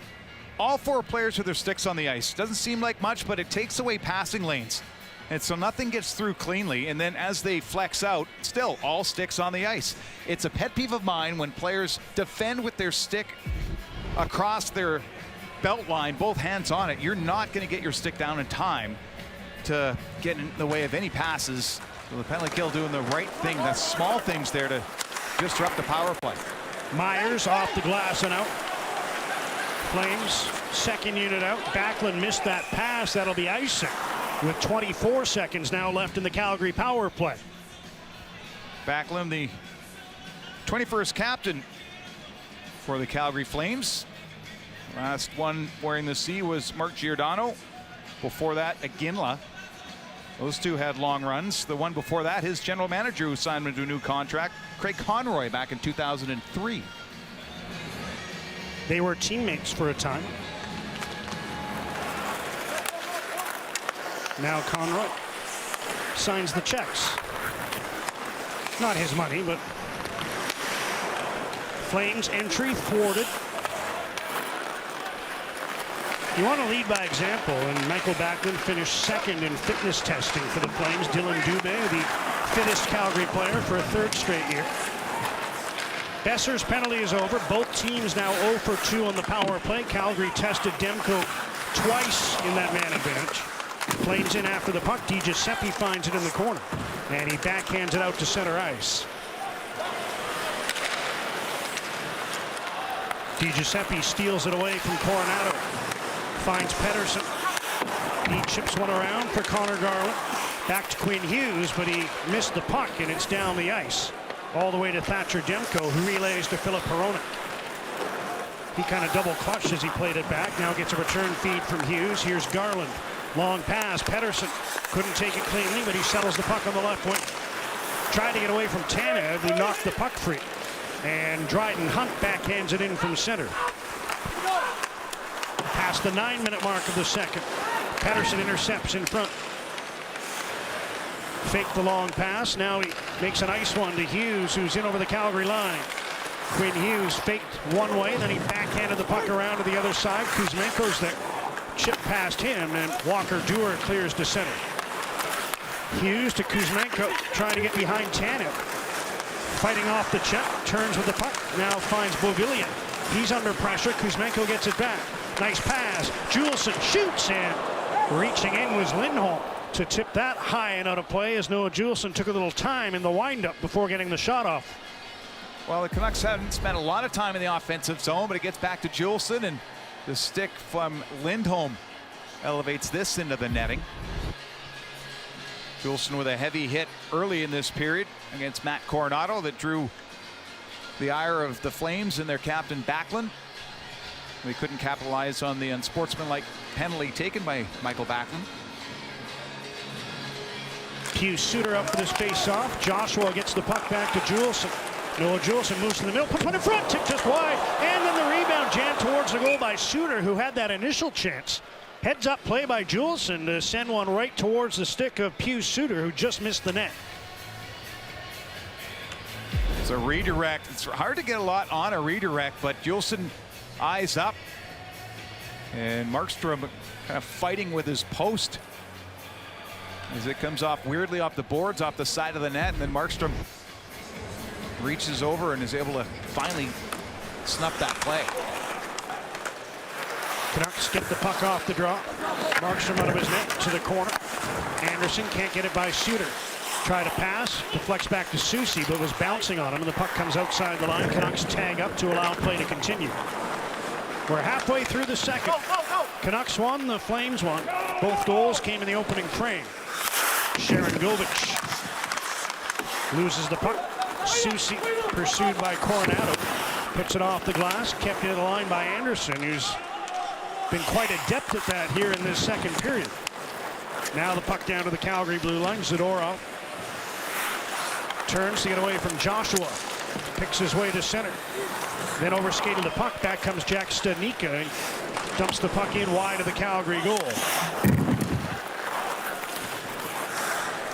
All four players with their sticks on the ice. Doesn't seem like much, but it takes away passing lanes. And so nothing gets through cleanly. And then as they flex out, still all sticks on the ice. It's a pet peeve of mine when players defend with their stick across their belt line, both hands on it. You're not going to get your stick down in time to get in the way of any passes. So the penalty kill doing the right thing. That's small things there to disrupt the power play. Myers off the glass and out. Flames second unit out. Backlund missed that pass. That'll be icing with 24 seconds now left in the Calgary power play. Backlund, the 21st captain for the Calgary Flames. Last one wearing the C was Mark Giordano. Before that, Iginla. Those two had long runs. The one before that, his general manager who signed him to a new contract, Craig Conroy, back in 2003. They were teammates for a time. Now Conroy signs the checks. Not his money, but Flames entry thwarted. You want to lead by example, and Michael Backlund finished second in fitness testing for the Flames. Dylan Dubé, the fittest Calgary player for a third straight year. Besser's penalty is over. Both teams now 0 for 2 on the power play. Calgary tested Demko twice in that man advantage. Flames in after the puck. DiGiuseppe finds it in the corner, and he backhands it out to center ice. DiGiuseppe steals it away from Coronado. Finds Pedersen. He chips one around for Connor Garland. Back to Quinn Hughes, but he missed the puck, and it's down the ice. All the way to Thatcher Demko, who relays to Philip Hronek. He kind of double clutched as he played it back. Now gets a return feed from Hughes. Here's Garland. Long pass. Pedersen couldn't take it cleanly, but he settles the puck on the left wing. Tried to get away from Tanev, who knocked the puck free. And Dryden Hunt backhands it in from center. Past the 9-minute mark of the second. Pedersen intercepts in front. Fake the long pass. Now he makes a nice one to Hughes, who's in over the Calgary line. Quinn Hughes faked one way, then he backhanded the puck around to the other side. Kuzmenko's there. Chip past him, and Walker Duehr clears to center. Hughes to Kuzmenko, trying to get behind Tanev. Fighting off the check, turns with the puck. Now finds Beauvillier. He's under pressure. Kuzmenko gets it back. Nice pass. Juleson shoots, and reaching in was Lindholm to tip that high and out of play, as Noah Juleson took a little time in the windup before getting the shot off. Well, the Canucks haven't spent a lot of time in the offensive zone, but it gets back to Juleson, and the stick from Lindholm elevates this into the netting. Juleson with a heavy hit early in this period against Matt Coronado that drew the ire of the Flames and their captain Backlund. They couldn't capitalize on the unsportsmanlike penalty taken by Michael Backlund. Hughes Suter up for this face-off. Joshua gets the puck back to Juleson. Noah Juleson moves to the middle, puts one in front, tipped just wide, and then the rebound jammed towards the goal by Suter, who had that initial chance. Heads up play by Juleson to send one right towards the stick of Pius Suter, who just missed the net. It's a redirect. It's hard to get a lot on a redirect, but Juleson eyes up, and Markstrom kind of fighting with his post as it comes off weirdly off the boards, off the side of the net, and then Markstrom reaches over and is able to finally snuff that play. Canucks get the puck off the draw. Markstrom out of his net to the corner. Anderson can't get it by Suter. Try to pass, deflects back to Soucy, but was bouncing on him, and the puck comes outside the line. Canucks tag up to allow play to continue. We're halfway through the second. Canucks won, the Flames won. Both goals came in the opening frame. Sharon Govich loses the puck. Soucy pursued by Coronado. Puts it off the glass, kept it in the line by Anderson, who's been quite adept at that here in this second period. Now the puck down to the Calgary blue line. Zadorov turns to get away from Joshua. Picks his way to center. Then overskated the puck. Back comes Jack Studnicka and dumps the puck in wide of the Calgary goal.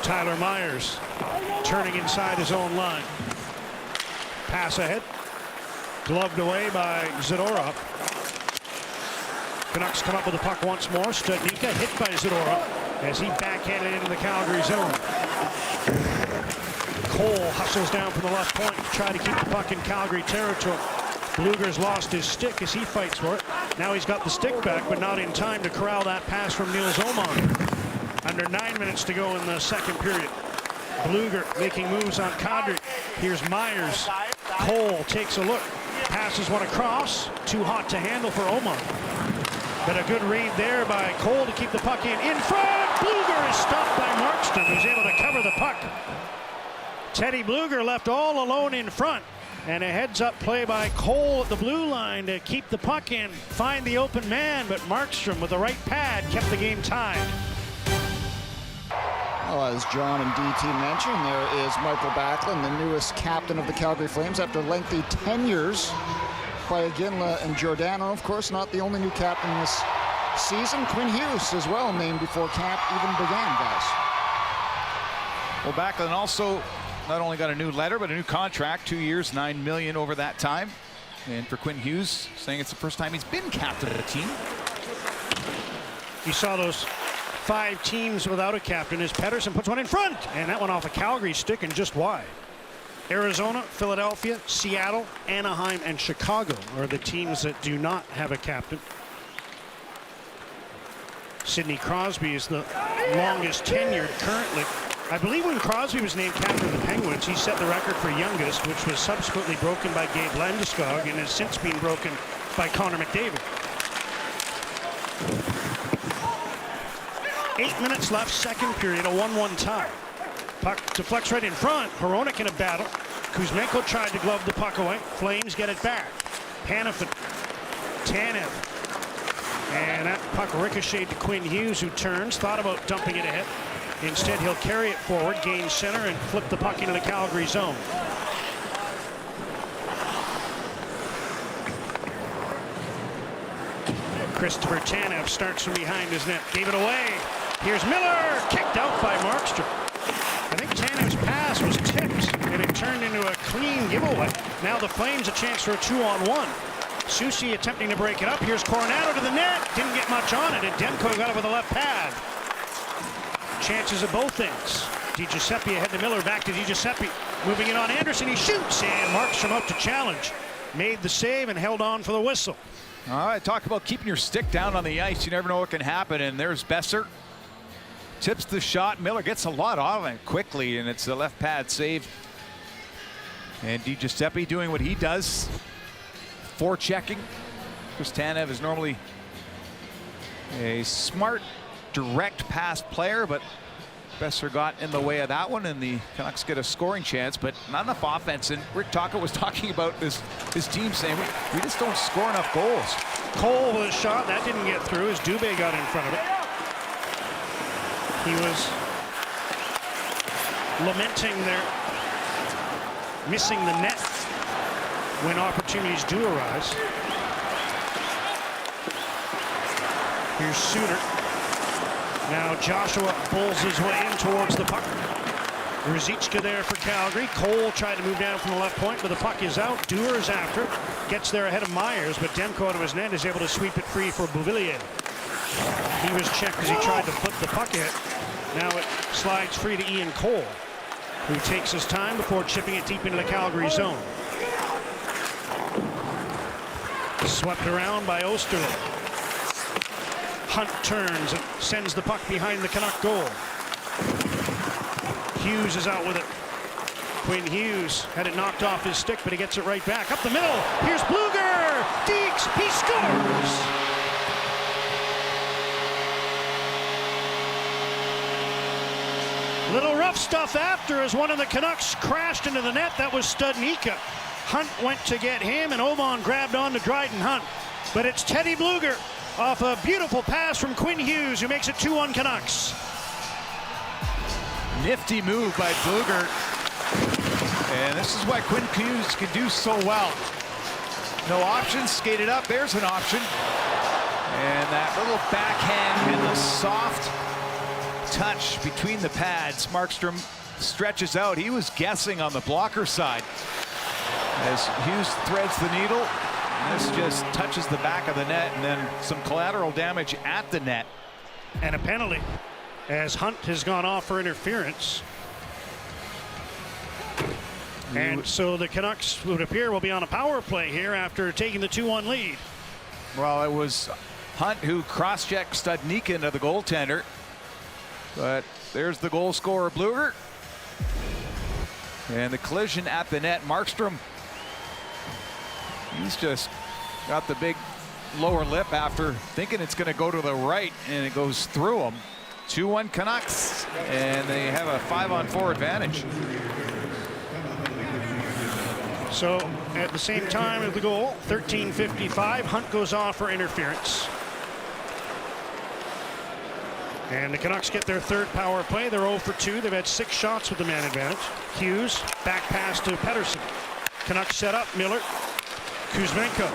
Tyler Myers turning inside his own line. Pass ahead. Gloved away by Zadorov. Canucks come up with the puck once more. Studnicka hit by Zadorov as he backhanded into the Calgary zone. Cole hustles down from the left point to try to keep the puck in Calgary territory. Blueger's lost his stick as he fights for it. Now he's got the stick back, but not in time to corral that pass from Nils Åman. Under 9 minutes to go in the second period. Blueger making moves on Kadri. Here's Myers. Cole takes a look. Passes one across. Too hot to handle for Åman. But a good read there by Cole to keep the puck in. In front! Blueger is stopped by Markstrom, who's able to cover the puck. Teddy Blueger left all alone in front. And a heads-up play by Cole at the blue line to keep the puck in, find the open man, but Markstrom with the right pad kept the game tied. Well, as John and DT mentioned, there is Michael Backlund, the newest captain of the Calgary Flames after lengthy tenures by Iginla and Giordano. Of course, not the only new captain this season. Quinn Hughes as well named before camp even began, guys. Well, Backlund also not only got a new letter, but a new contract, 2 years, $9 million over that time. And for Quinn Hughes, saying it's the first time he's been captain of the team. You saw those 5 teams without a captain as Pedersen puts one in front, and that one off a Calgary stick and just wide. Arizona, Philadelphia, Seattle, Anaheim, and Chicago are the teams that do not have a captain. Sidney Crosby is the longest tenured currently. I believe when Crosby was named captain of the Penguins, he set the record for youngest, which was subsequently broken by Gabe Landeskog and has since been broken by Connor McDavid. 8 minutes left, second period, a 1-1 tie. Puck deflects right in front. Hronek in a battle. Kuzmenko tried to glove the puck away. Flames get it back. Hanifin, Tanev. And that puck ricocheted to Quinn Hughes, who turns, thought about dumping it ahead. Instead, he'll carry it forward, gain center, and flip the puck into the Calgary zone. Christopher Tanev starts from behind his net, gave it away. Here's Miller, kicked out by Markstrom. I think Tanev's pass was tipped, and it turned into a clean giveaway. Now the Flames a chance for a 2-on-1. Susi attempting to break it up. Here's Coronado to the net. Didn't get much on it, and Demko got it with the left pad. Chances at both ends. DiGiuseppe ahead to Miller, back to DiGiuseppe. Moving it on Anderson, he shoots, and Markstrom out to challenge. Made the save and held on for the whistle. All right, talk about keeping your stick down on the ice. You never know what can happen, and there's Besser. Tips the shot. Miller gets a lot of it quickly, and it's a left pad save. And DiGiuseppe doing what he does. Forechecking. Chris Tanev is normally a smart, direct pass player, but Besser got in the way of that one, and the Canucks get a scoring chance, but not enough offense. And Rick Tocchet was talking about his team saying, we just don't score enough goals. Cole with a shot. That didn't get through as Dubé got in front of it. He was lamenting their missing the net when opportunities do arise. Here's Suter. Now Joshua pulls his way in towards the puck. Ruzicka there for Calgary. Cole tried to move down from the left point, but the puck is out. Dewar is after. Gets there ahead of Myers, but Demko out of his net is able to sweep it free for Beauvillier. He was checked as he tried to flip the puck ahead. Now it slides free to Ian Cole, who takes his time before chipping it deep into the Calgary zone. Swept around by Osterlund. Hunt turns and sends the puck behind the Canuck goal. Hughes is out with it. Quinn Hughes had it knocked off his stick, but he gets it right back. Up the middle, here's Blueger! Deeks, he scores! Little rough stuff after as one of the Canucks crashed into the net. That was Studnicka. Hunt went to get him, and Oman grabbed on to Dryden Hunt. But it's Teddy Blueger off a beautiful pass from Quinn Hughes, who makes it 2-1 Canucks. Nifty move by Blueger. And this is why Quinn Hughes can do so well. No options, skated up, there's an option. And that little backhand in the soft touch between the pads. Markstrom stretches out. He was guessing on the blocker side. As Hughes threads the needle, this just touches the back of the net, and then some collateral damage at the net. And a penalty, as Hunt has gone off for interference. And so the Canucks, would appear, will be on a power play here after taking the 2-1 lead. Well, it was Hunt who cross-checked Studnicka into the goaltender. But there's the goal scorer, Blueger. And the collision at the net. Markstrom, he's just got the big lower lip after thinking it's going to go to the right, and it goes through him. 2-1 Canucks, and they have a 5-on-4 advantage. So at the same time of the goal, 13:55, Hunt goes off for interference. And the Canucks get their third power play. They're 0 for 2. They've had 6 shots with the man advantage. Hughes, back pass to Pettersson. Canucks set up, Miller, Kuzmenko,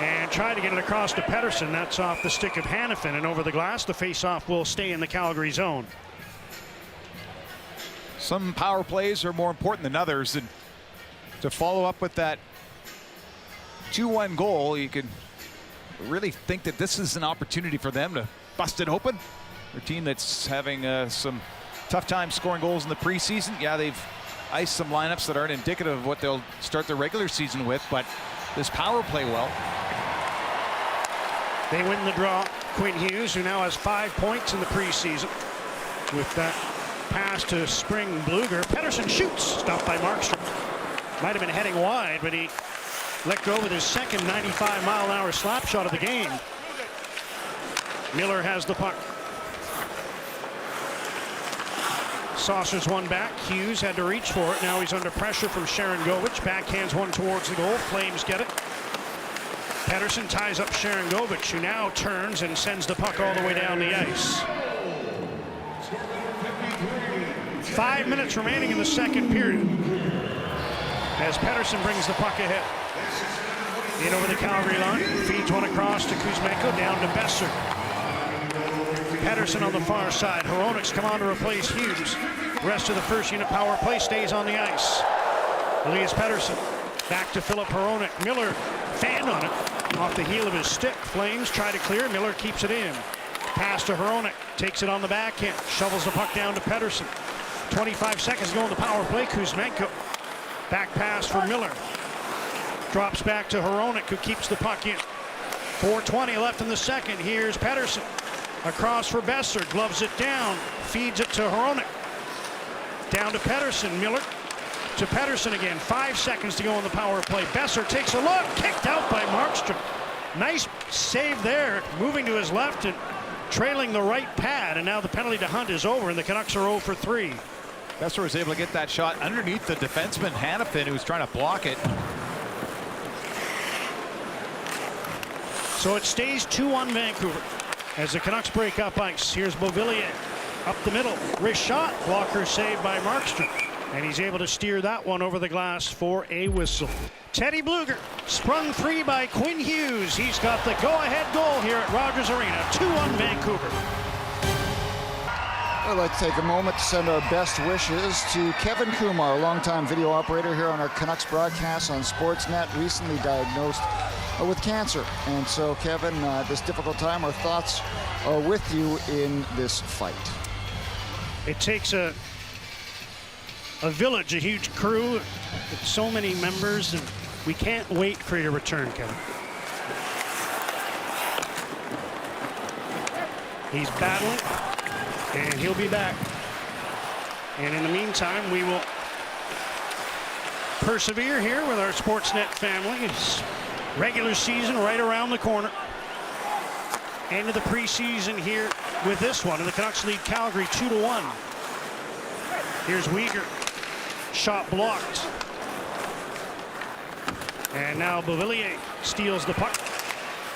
and try to get it across to Pettersson. That's off the stick of Hanifin, and over the glass. The face-off will stay in the Calgary zone. Some power plays are more important than others, and to follow up with that 2-1 goal, you can really think that this is an opportunity for them to bust it open. A team that's having some tough time scoring goals in the preseason. Yeah, they've ice some lineups that aren't indicative of what they'll start their regular season with, but this power play well. They win the draw. Quinn Hughes, who now has 5 points in the preseason, with that pass to Spring Bluger. Pettersson shoots, stopped by Markstrom. Might have been heading wide, but he let go with his second 95-mile-an-hour slap shot of the game. Miller has the puck. Saucers one back. Hughes had to reach for it. Now he's under pressure from Sharangovich. Backhands one towards the goal. Flames get it. Pettersson ties up Sharangovich, who now turns and sends the puck all the way down the ice. 5 minutes remaining in the second period, as Pettersson brings the puck ahead. In over the Calgary line, feeds one across to Kuzmenko, down to Besser. Pettersson on the far side. Hronek's come on to replace Hughes. Rest of the first unit power play stays on the ice. Elias Pettersson back to Philip Hronek. Miller fanned on it off the heel of his stick. Flames try to clear. Miller keeps it in. Pass to Hronek. Takes it on the backhand. Shovels the puck down to Pettersson. 25 seconds to go in the power play. Kuzmenko. Back pass for Miller. Drops back to Hronek, who keeps the puck in. 4:20 left in the second. Here's Pettersson. Across for Besser. Gloves it down. Feeds it to Hronek. Down to Pettersson. Miller to Pettersson again. 5 seconds to go in the power play. Besser takes a look. Kicked out by Markstrom. Nice save there. Moving to his left and trailing the right pad. And now the penalty to Hunt is over, and the Canucks are 0 for 3. Besser was able to get that shot underneath the defenseman Hanifin, who was trying to block it. So it stays 2-1 Vancouver as the Canucks break up ice. Here's Beauvillier up the middle. Wrist shot. Blocker saved by Markstrom. And he's able to steer that one over the glass for a whistle. Teddy Bluger sprung free by Quinn Hughes. He's got the go-ahead goal here at Rogers Arena. 2-1 Vancouver. I'd like to take a moment to send our best wishes to Kevin Kumar, longtime video operator here on our Canucks broadcast on Sportsnet, recently diagnosed with cancer. And so, Kevin, this difficult time, our thoughts are with you in this fight. It takes a village, a huge crew with so many members, and we can't wait for your return, Kevin. He's battling, and he'll be back. And in the meantime, we will persevere here with our Sportsnet family. It's regular season right around the corner. End of the preseason here with this one, and the Canucks lead Calgary 2-1. Here's Weegar. Shot blocked. And now Beauvillier steals the puck.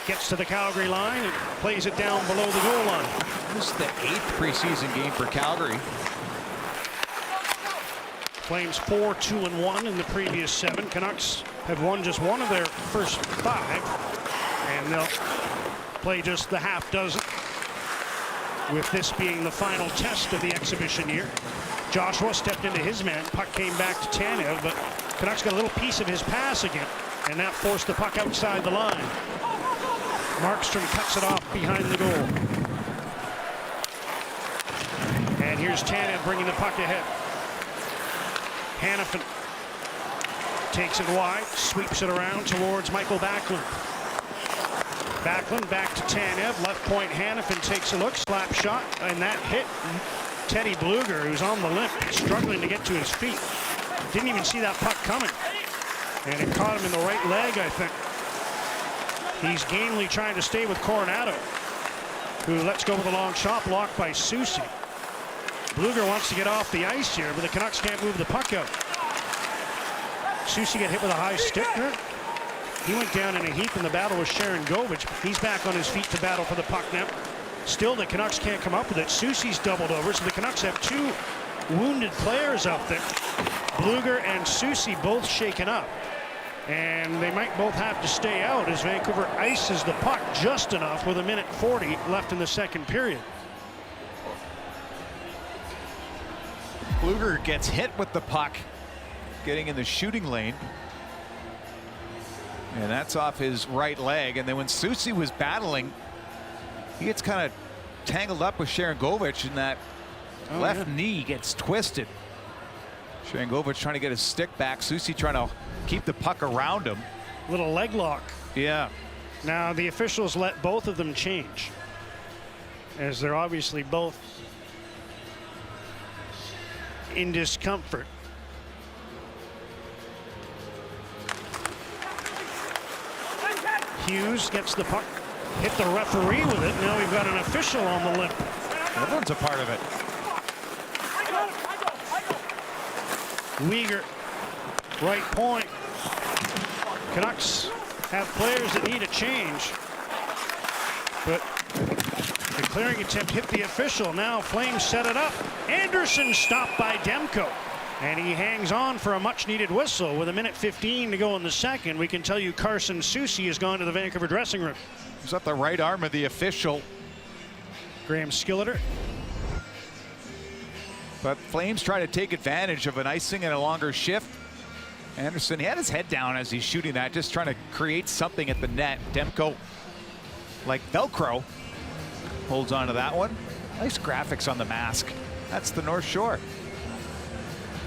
Gets to the Calgary line and plays it down below the goal line. This is the 8th preseason game for Calgary. Flames 4-2-1 in the previous 7. Canucks have won just one of their first 5. And they'll play just the half dozen, with this being the final test of the exhibition year. Joshua stepped into his man. Puck came back to Tanev, but Canucks got a little piece of his pass again, and that forced the puck outside the line. Markstrom cuts it off behind the goal. And here's Tanev bringing the puck ahead. Hanifin takes it wide, sweeps it around towards Michael Backlund. Backlund back to Tanev. Left point, Hanifin takes a look. Slap shot, and that hit Teddy Bluger, who's on the limp, struggling to get to his feet. Didn't even see that puck coming. And it caught him in the right leg, I think. He's gamely trying to stay with Coronado, who lets go with a long shot, blocked by Soucy. Bluger wants to get off the ice here, but the Canucks can't move the puck out. Soucy got hit with a high stick there. He went down in a heap in the battle with Sharangovich. He's back on his feet to battle for the puck now. Still, the Canucks can't come up with it. Soucy's doubled over, so the Canucks have 2 wounded players out there. Bluger and Soucy both shaken up. And they might both have to stay out as Vancouver ices the puck just enough with 1:40 left in the second period. Bluger gets hit with the puck, getting in the shooting lane. And that's off his right leg. And then when Soucy was battling, he gets kind of tangled up with Sharangovich, and that left knee gets twisted. Sharangovich trying to get his stick back. Soucy trying to keep the puck around him. Little leg lock. Yeah. Now the officials let both of them change, as they're obviously both in discomfort. Hughes gets the puck, hit the referee with it. Now we've got an official on the limp. Everyone's a part of it. Weegar, right point. Canucks have players that need a change, but the clearing attempt hit the official. Now Flames set it up. Anderson stopped by Demko, and he hangs on for a much-needed whistle. With 1:15 to go in the second, we can tell you Carson Soucy has gone to the Vancouver dressing room. He's at the right arm of the official. Graham Skilleter. But Flames try to take advantage of an icing and a longer shift. Anderson, he had his head down as he's shooting that, just trying to create something at the net. Demko, like Velcro, holds on to that one. Nice graphics on the mask. That's the North Shore.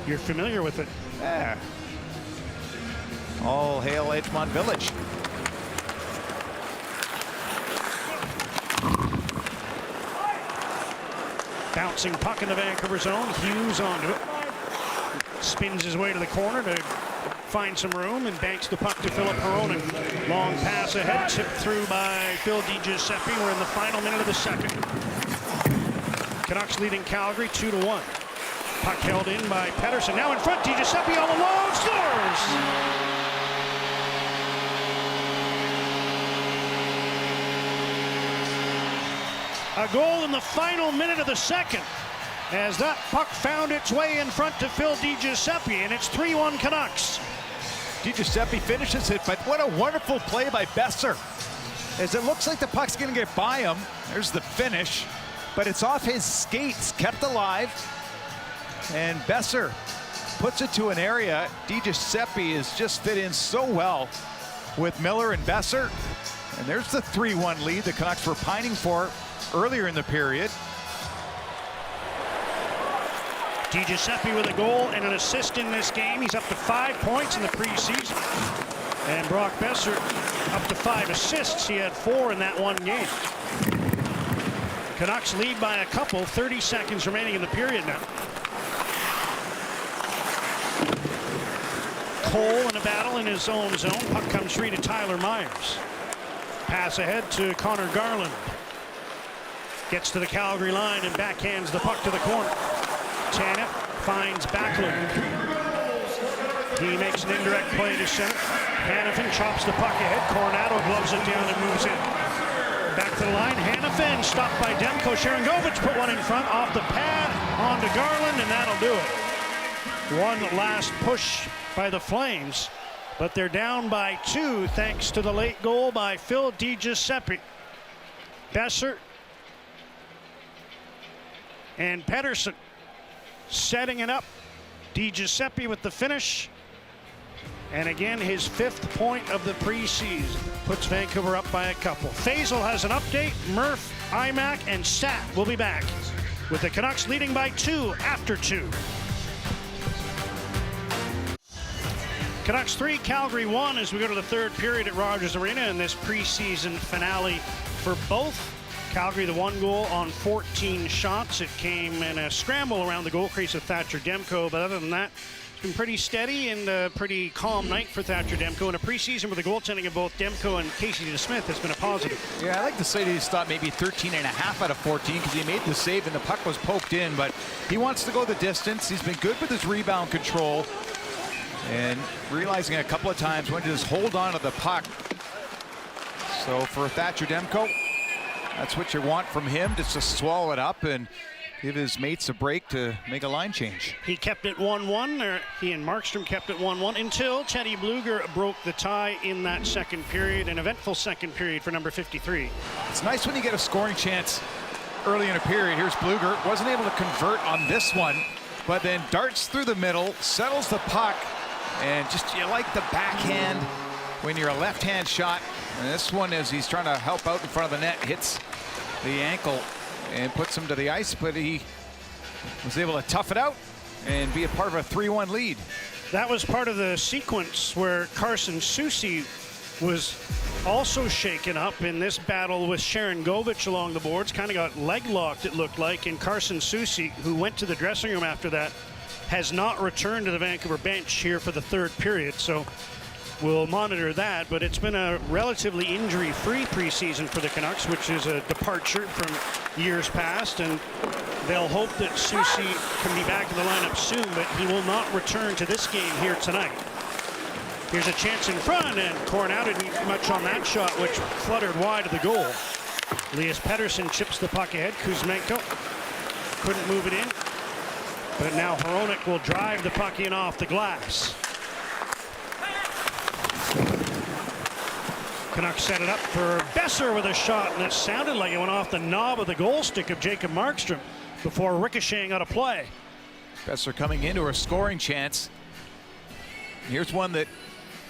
You're familiar with it. Yeah. All hail Edgemont Village. Bouncing puck in the Vancouver zone. Hughes onto it. Spins his way to the corner to find some room and banks the puck to Philip Hronen. Long pass ahead, tipped through by Phil DiGiuseppe. We're in the final minute of the second. Canucks leading Calgary 2-1. Puck held in by Pettersson. Now in front, DiGiuseppe all alone, scores! A goal in the final minute of the second, as that puck found its way in front to Phil DiGiuseppe, and it's 3-1 Canucks. DiGiuseppe finishes it, but what a wonderful play by Besser. As it looks like the puck's going to get by him. There's the finish, but it's off his skates, kept alive. And Besser puts it to an area. DiGiuseppe has just fit in so well with Miller and Besser. And there's the 3-1 lead the Canucks were pining for earlier in the period. DiGiuseppe with a goal and an assist in this game. He's up to 5 points in the preseason. And Brock Besser up to 5 assists. He had 4 in that one game. Canucks lead by a couple. 30 seconds remaining in the period now. Cole in a battle in his own zone. Puck comes free to Tyler Myers. Pass ahead to Connor Garland. Gets to the Calgary line and backhands the puck to the corner. Tanev finds Backlund. He makes an indirect play to center. Hanifin chops the puck ahead. Coronado gloves it down and moves in. Back to the line. Hanifin stopped by Demko. Sharangovich put one in front off the pad onto Garland, and that'll do it. One last push by the Flames, but they're down by 2 thanks to the late goal by Phil DiGiuseppe. Besser and Pettersson setting it up. DiGiuseppe with the finish. And again, his 5th point of the preseason puts Vancouver up by a couple. Faisal has an update. Murph, Imac, and Sat will be back with the Canucks leading by 2 after 2. Canucks 3, Calgary 1 as we go to the third period at Rogers Arena in this preseason finale for both. Calgary, the 1 goal on 14 shots. It came in a scramble around the goal crease of Thatcher Demko, but other than that, it's been pretty steady and a pretty calm night for Thatcher Demko in a preseason where the goaltending of both Demko and Casey DeSmith has been a positive. Yeah, I like to say that he's thought maybe 13.5 out of 14 because he made the save and the puck was poked in, but he wants to go the distance. He's been good with his rebound control and realizing a couple of times when to just hold on to the puck. So for Thatcher Demko, that's what you want from him, just to swallow it up and give his mates a break to make a line change. He kept it 1-1, or he and Markstrom kept it 1-1 until Teddy Bluger broke the tie in that second period, an eventful second period for number 53. It's nice when you get a scoring chance early in a period. Here's Bluger, wasn't able to convert on this one, but then darts through the middle, settles the puck, and just you like the backhand when you're a left-hand shot. And this one, as he's trying to help out in front of the net, hits the ankle and puts him to the ice, but he was able to tough it out and be a part of a 3-1 lead. That was part of the sequence where Carson Soucy was also shaken up in this battle with Sharon Govich along the boards. Kind of got leg locked, it looked like, and Carson Soucy, who went to the dressing room after that, has not returned to the Vancouver bench here for the third period. So we'll monitor that, but it's been a relatively injury-free preseason for the Canucks, which is a departure from years past, and they'll hope that Soucy can be back in the lineup soon, but he will not return to this game here tonight. Here's a chance in front, and Coronado didn't much on that shot, which fluttered wide of the goal. Elias Pettersson chips the puck ahead. Kuzmenko couldn't move it in, but now Hronek will drive the puck in off the glass. Canucks set it up for Besser with a shot, and it sounded like it went off the knob of the goal stick of Jacob Markstrom before ricocheting out of play. Besser coming into a scoring chance. Here's one that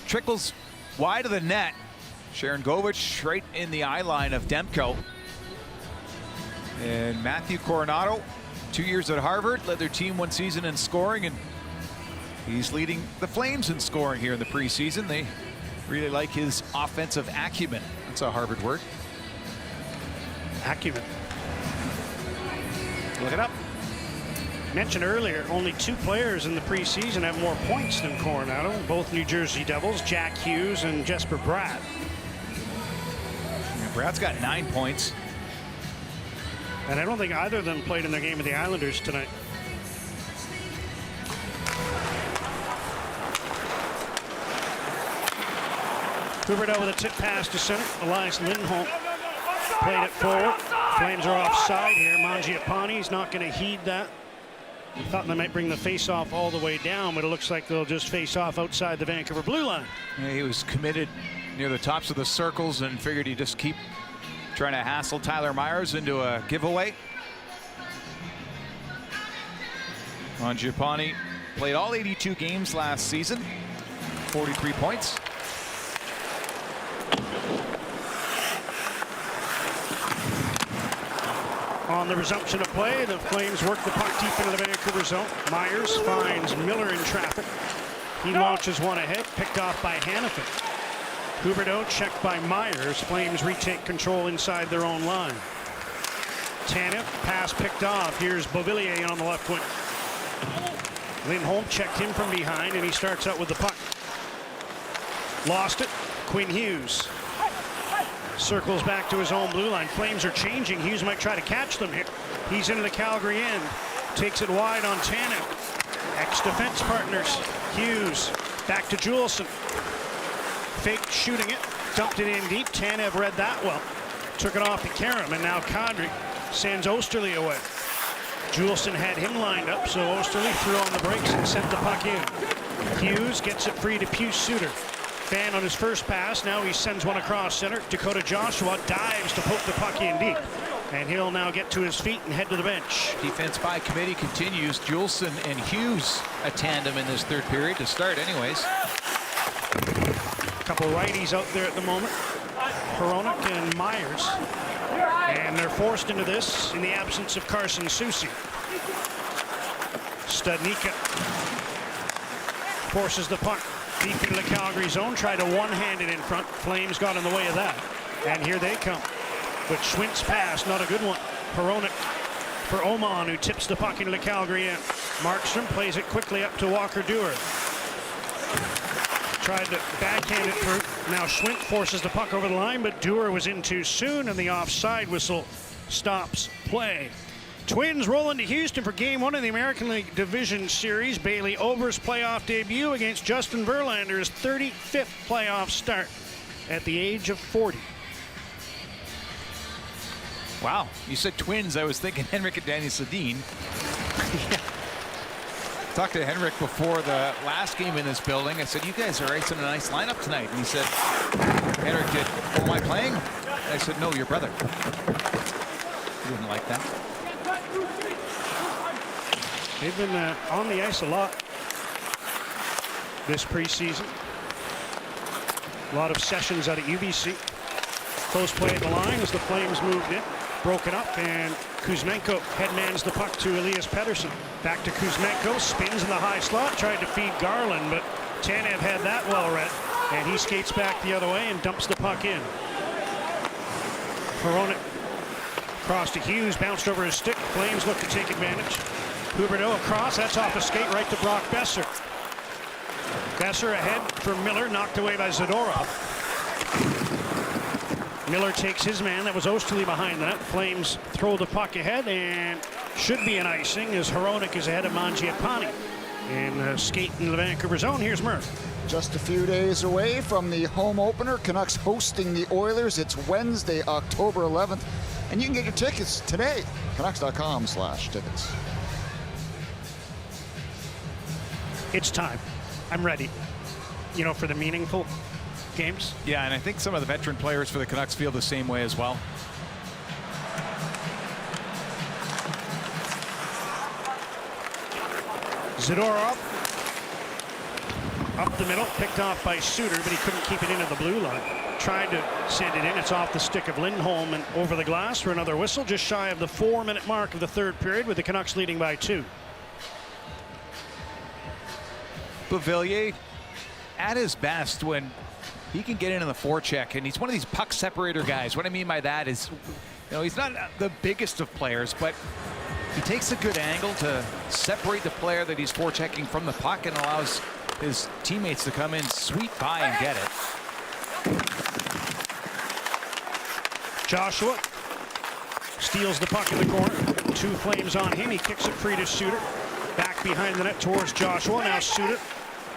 trickles wide of the net. Sharon Govich right in the eye line of Demko. And Matthew Coronado, 2 years at Harvard, led their team one season in scoring, and he's leading the Flames in scoring here in the preseason. They really like his offensive acumen. That's a Harvard word. Acumen. Look it up. Mentioned earlier, only 2 players in the preseason have more points than Coronado, both New Jersey Devils, Jack Hughes and Jesper Bratt. Yeah, Bratt's got 9 points. And I don't think either of them played in their game with the Islanders tonight. Huberdeau with a tip pass to center. Elias Lindholm played it forward. Flames are offside here. Mangiapane's not going to heed that. I thought they might bring the face-off all the way down, but it looks like they'll just face off outside the Vancouver blue line. Yeah, he was committed near the tops of the circles and figured he'd just keep trying to hassle Tyler Myers into a giveaway. Mangiapane played all 82 games last season, 43 points. On the resumption of play, the Flames work the puck deep into the Vancouver zone. Myers finds Miller in traffic. He launches one ahead, picked off by Hanifin. Huberdeau checked by Myers. Flames retake control inside their own line. Tanev, pass picked off. Here's Beauvillier on the left wing. Lindholm checked him from behind, and he starts out with the puck. Lost it. Quinn Hughes circles back to his own blue line. Flames are changing. Hughes might try to catch them here. He's into the Calgary end. Takes it wide on Tanev. Ex-defense partners. Hughes back to Juleson. Fake shooting it. Dumped it in deep. Tanev read that well. Took it off to Karam, and now Kadri sends Osterley away. Juleson had him lined up, so Osterley threw on the brakes and sent the puck in. Hughes gets it free to Pius Suter. Fan on his first pass. Now he sends one across center. Dakota Joshua dives to poke the puck in deep. And he'll now get to his feet and head to the bench. Defense by committee continues. Juleson and Hughes a tandem in this third period to start anyways. A couple righties out there at the moment. Hronek and Myers. And they're forced into this in the absence of Carson Soucy. Studnicka forces the puck deep into the Calgary zone. Tried to one-hand it in front. Flames got in the way of that. And here they come. But Schwindt's pass, not a good one. Hronek for Oman, who tips the puck into the Calgary end. Markstrom plays it quickly up to Walker Duehr. Tried to backhand it through. Now Schwindt forces the puck over the line, but Duehr was in too soon, and the offside whistle stops play. Twins roll into Houston for Game 1 of the American League Division Series. Bailey Ober's playoff debut against Justin Verlander's 35th playoff start at the age of 40. Wow, you said Twins. I was thinking Henrik and Danny Sedin. Yeah. Talked to Henrik before the last game in this building. I said, you guys are icing a nice lineup tonight. And he said, Henrik did, oh, am I playing? I said, no, your brother. He didn't like that. They've been on the ice a lot this preseason. A lot of sessions out at UBC. Close play at the line as the Flames moved in. Broken up, and Kuzmenko headmans the puck to Elias Pettersson. Back to Kuzmenko, spins in the high slot, tried to feed Garland, but Tanev had that well read, and he skates back the other way and dumps the puck in. Hronek across to Hughes, bounced over his stick. Flames look to take advantage. Huberdeau across, that's off a skate right to Brock Besser. Besser ahead for Miller, knocked away by Zadorov. Miller takes his man, that was Osterley behind the net. Flames throw the puck ahead, and should be an icing as Hronek is ahead of Mangiapane. And skate in the Vancouver zone, here's Murph. Just a few days away from the home opener, Canucks hosting the Oilers. It's Wednesday, October 11th, and you can get your tickets today. Canucks.com/tickets. It's time. I'm ready. You know, for the meaningful games. Yeah, and I think some of the veteran players for the Canucks feel the same way as well. Zadorov up the middle, picked off by Suter, but he couldn't keep it into the blue line. Tried to send it in. It's off the stick of Lindholm and over the glass for another whistle, just shy of the 4-minute mark of the third period, with the Canucks leading by 2. Beauvillier at his best when he can get in the forecheck, and he's one of these puck separator guys. What I mean by that is, you know, he's not the biggest of players, but he takes a good angle to separate the player that he's forechecking from the puck and allows his teammates to come in, sweep by, and get it. Joshua steals the puck in the corner. 2 Flames on him. He kicks it free to Suter. Back behind the net towards Joshua. Now Suter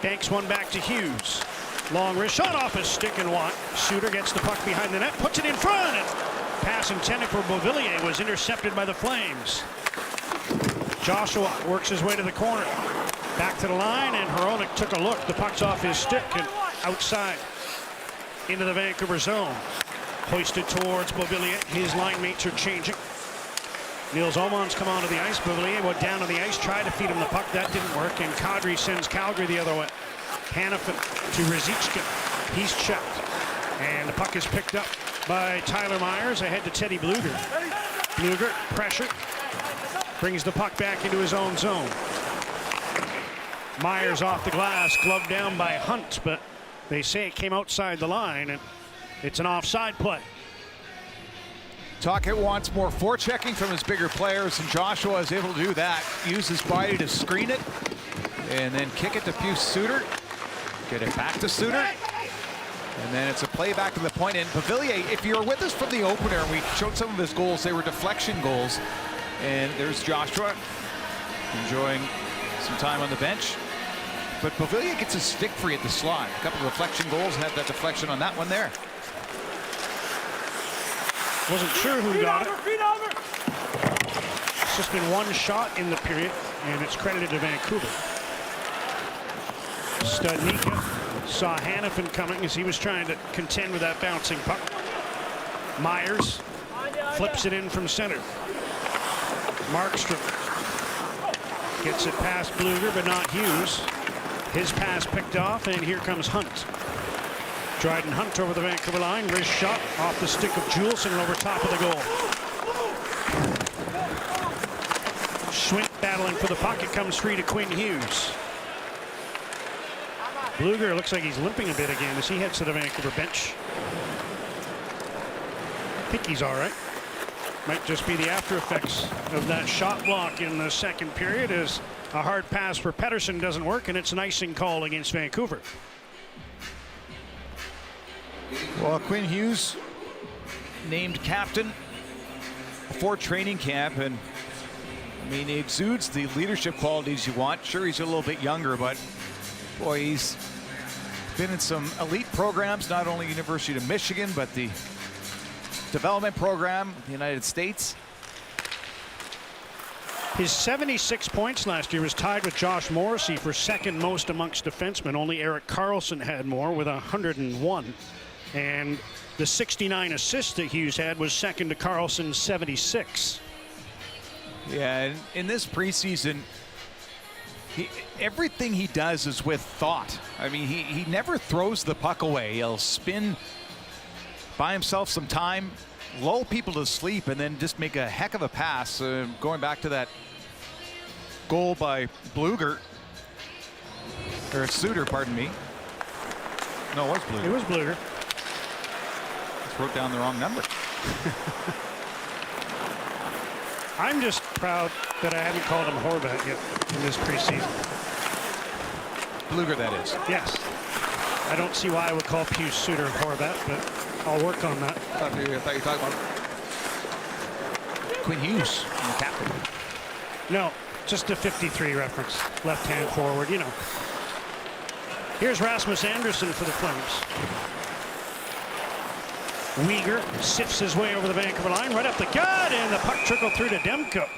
banks one back to Hughes. Long wrist shot off his stick and Watt. Suter gets the puck behind the net, puts it in front, and pass intended for Beauvillier was intercepted by the Flames. Joshua works his way to the corner. Back to the line, and Hronek took a look. The puck's off his stick and outside into the Vancouver zone. Hoisted towards Beauvillier. His line mates are changing. Nils Åman's come onto the ice. Beauvillier went down on the ice, tried to feed him the puck. That didn't work, and Kadri sends Calgary the other way. Hanifin to Ruzicka. He's checked, and the puck is picked up by Tyler Myers ahead to Teddy Bluger. Bluger, pressure, brings the puck back into his own zone. Myers off the glass, gloved down by Hunt, but they say it came outside the line, and it's an offside play. Tocchet wants more forechecking from his bigger players, and Joshua is able to do that. Use his body to screen it, and then kick it to Pius Suter. Get it back to Suter. And then it's a play back to the point. And Beauvillier, if you were with us from the opener, and we showed some of his goals, they were deflection goals. And there's Joshua enjoying some time on the bench. But Beauvillier gets his stick free at the slot. A couple of deflection goals, had that deflection on that one there. Wasn't sure who got it. It's just been one shot in the period, and it's credited to Vancouver. Studnicka saw Hanifin coming as he was trying to contend with that bouncing puck. Myers flips it in from center. Markstrom gets it past Bluger, but not Hughes. His pass picked off, and here comes Hunt. Dryden Hunt over the Vancouver line. Wrist shot off the stick of Juleson and over top of the goal. Schwint battling for the puck. It comes free to Quinn Hughes. Bluger looks like he's limping a bit again as he heads to the Vancouver bench. I think he's all right. Might just be the after effects of that shot block in the second period, as a hard pass for Pettersson doesn't work, and it's an icing call against Vancouver. Well, Quinn Hughes named captain before training camp, and I mean, he exudes the leadership qualities you want. Sure, he's a little bit younger, but boy, he's been in some elite programs, not only University of Michigan, but the development program in the United States. His 76 points last year was tied with Josh Morrissey for second most amongst defensemen. Only Erik Karlsson had more with 101. And the 69 assists that Hughes had was second to Karlsson's 76. Yeah, and in this preseason, everything he does is with thought. I mean, he never throws the puck away. He'll spin, buy himself some time, lull people to sleep and then just make a heck of a pass. Going back to that goal by Bluger, or Suter, pardon me. No, it was Bluger. It was Bluger. Just wrote down the wrong number. I'm just proud that I haven't called him Horvat yet in this preseason. Bluger, that is. Yes. I don't see why I would call Pius Suter Horvat, but I'll work on that. I thought you were talking about Quinn Hughes, the captain. No, just a 53 reference. Left-hand forward, you know. Here's Rasmus Andersson for the Flames. Weegar sifts his way over the Vancouver line, right up the gut, and the puck trickled through to Demko,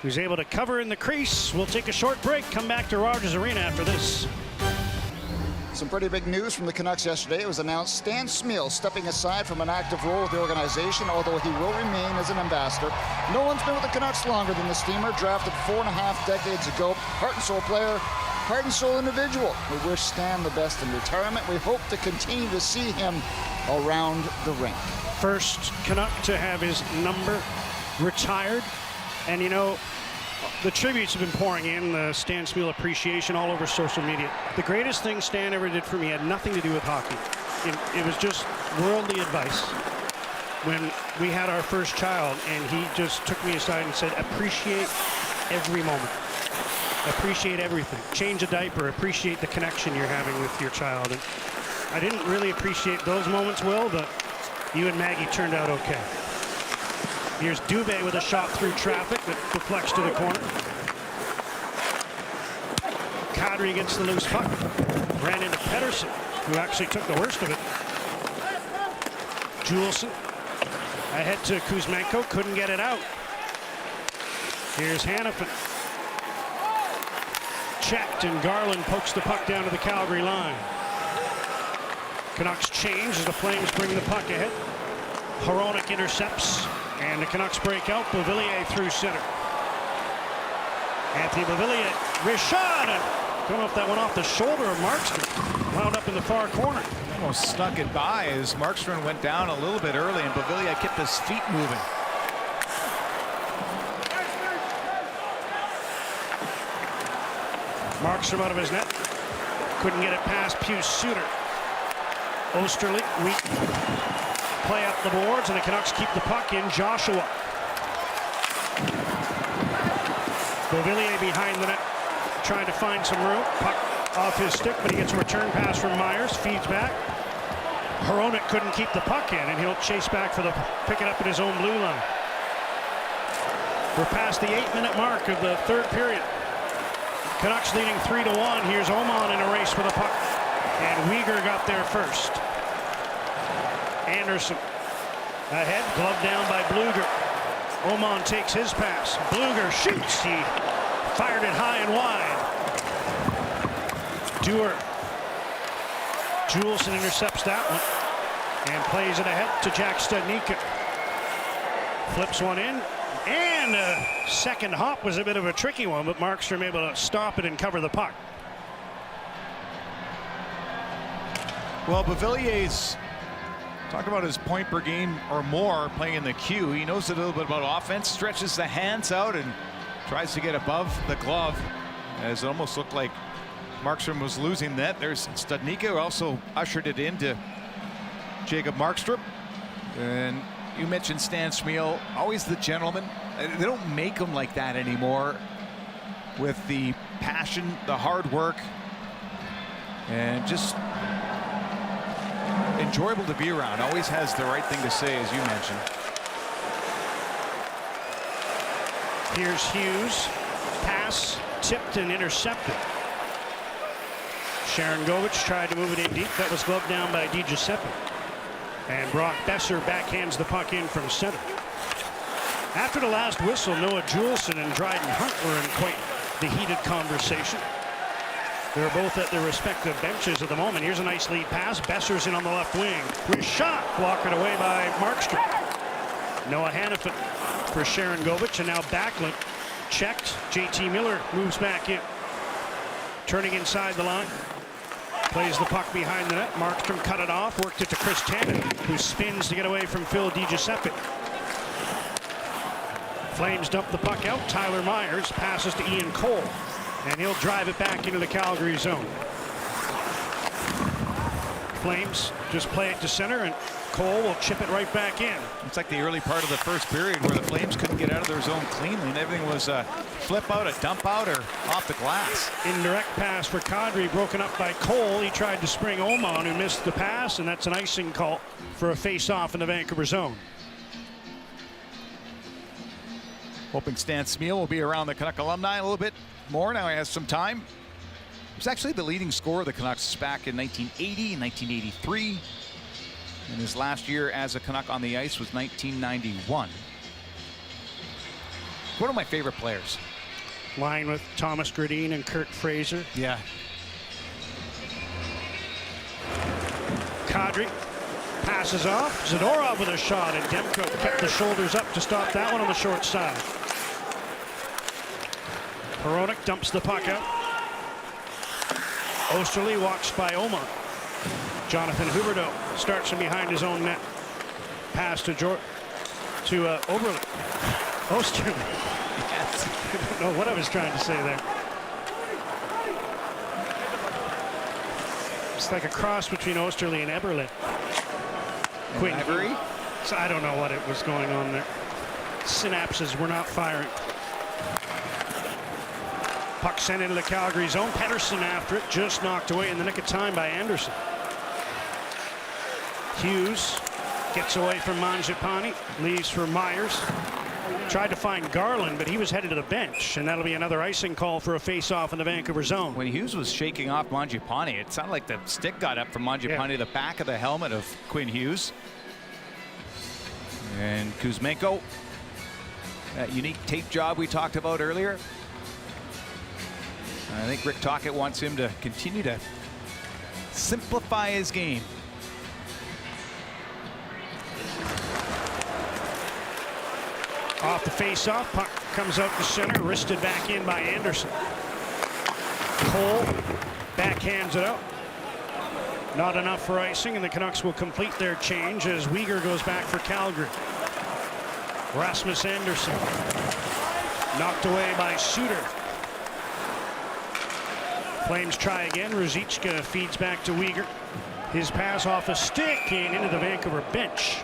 who's able to cover in the crease. We'll take a short break, come back to Rogers Arena after this. Some pretty big news from the Canucks yesterday. It was announced Stan Smyl stepping aside from an active role with the organization, although he will remain as an ambassador. No one's been with the Canucks longer than the Steamer, drafted 4.5 decades ago. Heart and soul player, heart and soul individual. We wish Stan the best in retirement. We hope to continue to see him around the rink. First Canuck to have his number retired. And you know, the tributes have been pouring in, the Stan Smyl appreciation all over social media. The greatest thing Stan ever did for me had nothing to do with hockey. It was just worldly advice. When we had our first child, and he just took me aside and said, appreciate every moment. Appreciate everything. Change a diaper, appreciate the connection you're having with your child. And I didn't really appreciate those moments, Will, but you and Maggie turned out okay. Here's Dubé with a shot through traffic that deflects to the corner. Kadri gets the loose puck. Ran into Pettersson, who actually took the worst of it. Juleson ahead to Kuzmenko, couldn't get it out. Here's Hannafin. Checked, and Garland pokes the puck down to the Calgary line. Canucks change as the Flames bring the puck ahead. Hronek intercepts, and the Canucks break out. Beauvillier through center. Anthony Beauvillier, wrist shot, and I don't know if that went off the shoulder of Markstrom. Wound up in the far corner. Almost snuck it by as Markstrom went down a little bit early, and Beauvillier kept his feet moving. Markstrom out of his net. Couldn't get it past Pius Suter. Osterley, weak. Play up the boards, and the Canucks keep the puck in. Joshua. Beauvillier behind the net, trying to find some room. Puck off his stick, but he gets a return pass from Myers. Feeds back. Hronek couldn't keep the puck in, and he'll chase back for the pick it up at his own blue line. We're past the 8-minute mark of the third period. Canucks leading 3-1. Here's Oman in a race for the puck, and Weegar got there first. Andersson ahead, glove down by Bluger. Oman takes his pass. Bluger shoots. He fired it high and wide. Dewar. Juleson intercepts that one and plays it ahead to Jack Studnicka. Flips one in, and a second hop was a bit of a tricky one, but Markstrom able to stop it and cover the puck. Well, Beauvillier's talk about his point per game or more playing in the queue. He knows a little bit about offense, stretches the hands out and tries to get above the glove, as it almost looked like Markstrom was losing that. There's Studnicka, who also ushered it into Jacob Markstrom. And you mentioned Stan Smyl, always the gentleman. They don't make him like that anymore, with the passion, the hard work, and just enjoyable to be around. Always has the right thing to say, as you mentioned. Here's Hughes. Pass tipped and intercepted. Sharon Govich tried to move it in deep. That was gloved down by DiGiuseppe. And Brock Besser backhands the puck in from center. After the last whistle, Noah Juleson and Dryden Hunt were in quite the heated conversation. They're both at their respective benches at the moment. Here's a nice lead pass. Besser's in on the left wing. With shot, blocked away by Markstrom. Noah Hannafin for Sharon Govich, and now Backlund checked. JT Miller moves back in. Turning inside the line. Plays the puck behind the net. Markstrom cut it off, worked it to Chris Tannen, who spins to get away from Phil DiGiuseppe. Flames dump the puck out. Tyler Myers passes to Ian Cole, and he'll drive it back into the Calgary zone. Flames just play it to center, and Cole will chip it right back in. It's like the early part of the first period where the Flames couldn't get out of their zone cleanly, and everything was a flip out, a dump out, or off the glass. Indirect pass for Kadri, broken up by Cole. He tried to spring Oman, who missed the pass, and that's an icing call for a face-off in the Vancouver zone. Hoping Stan Smeal will be around the Canuck alumni a little bit more. Now he has some time. He was actually the leading scorer of the Canucks back in 1980 and 1983. And his last year as a Canuck on the ice was 1991. One of my favorite players. Line with Thomas Gradine and Kurt Fraser. Yeah. Kadri passes off. Zadorov with a shot, and Demko kept the shoulders up to stop that one on the short side. Hronek dumps the puck out. Osterley walks by Oman. Jonathan Huberdeau starts from behind his own net. Pass to Oberle. Osterley. Yes. I don't know what I was trying to say there. It's like a cross between Osterley and Eberle. Quinn Ivory? So I don't know what it was going on there. Synapses were not firing. Puck sent into the Calgary zone. Pettersson after it, just knocked away in the nick of time by Anderson. Hughes gets away from Mangiapane, leaves for Myers. Tried to find Garland, but he was headed to the bench, and that'll be another icing call for a face-off in the Vancouver zone. When Hughes was shaking off Mangiapane, it sounded like the stick got up from Mangiapane to the back of the helmet of Quinn Hughes. And Kuzmenko, that unique tape job we talked about earlier. I think Rick Tocchet wants him to continue to simplify his game. Off the face-off, puck comes out to center, wristed back in by Anderson. Cole backhands it out. Not enough for icing, and the Canucks will complete their change as Weegar goes back for Calgary. Rasmus Anderson knocked away by Suter. Flames try again. Ruzicka feeds back to Weegar. His pass off a stick and into the Vancouver bench.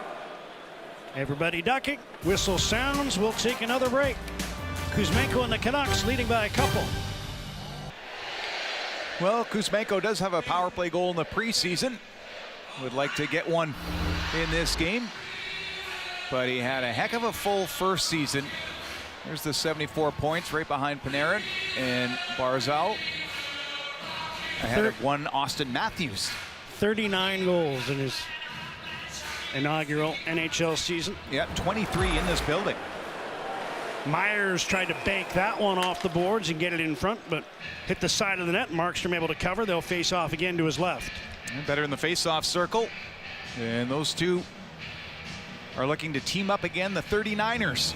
Everybody ducking. Whistle sounds. We'll take another break. Kuzmenko and the Canucks leading by a couple. Well, Kuzmenko does have a power play goal in the preseason. Would like to get one in this game. But he had a heck of a full first season. There's the 74 points right behind Panarin and Barzal. Ahead of one Austin Matthews. 39 goals in his inaugural NHL season. Yeah, 23 in this building. Myers tried to bank that one off the boards and get it in front, but hit the side of the net. Markstrom able to cover. They'll face off again to his left. Better in the face-off circle. And those two are looking to team up again, the 39ers.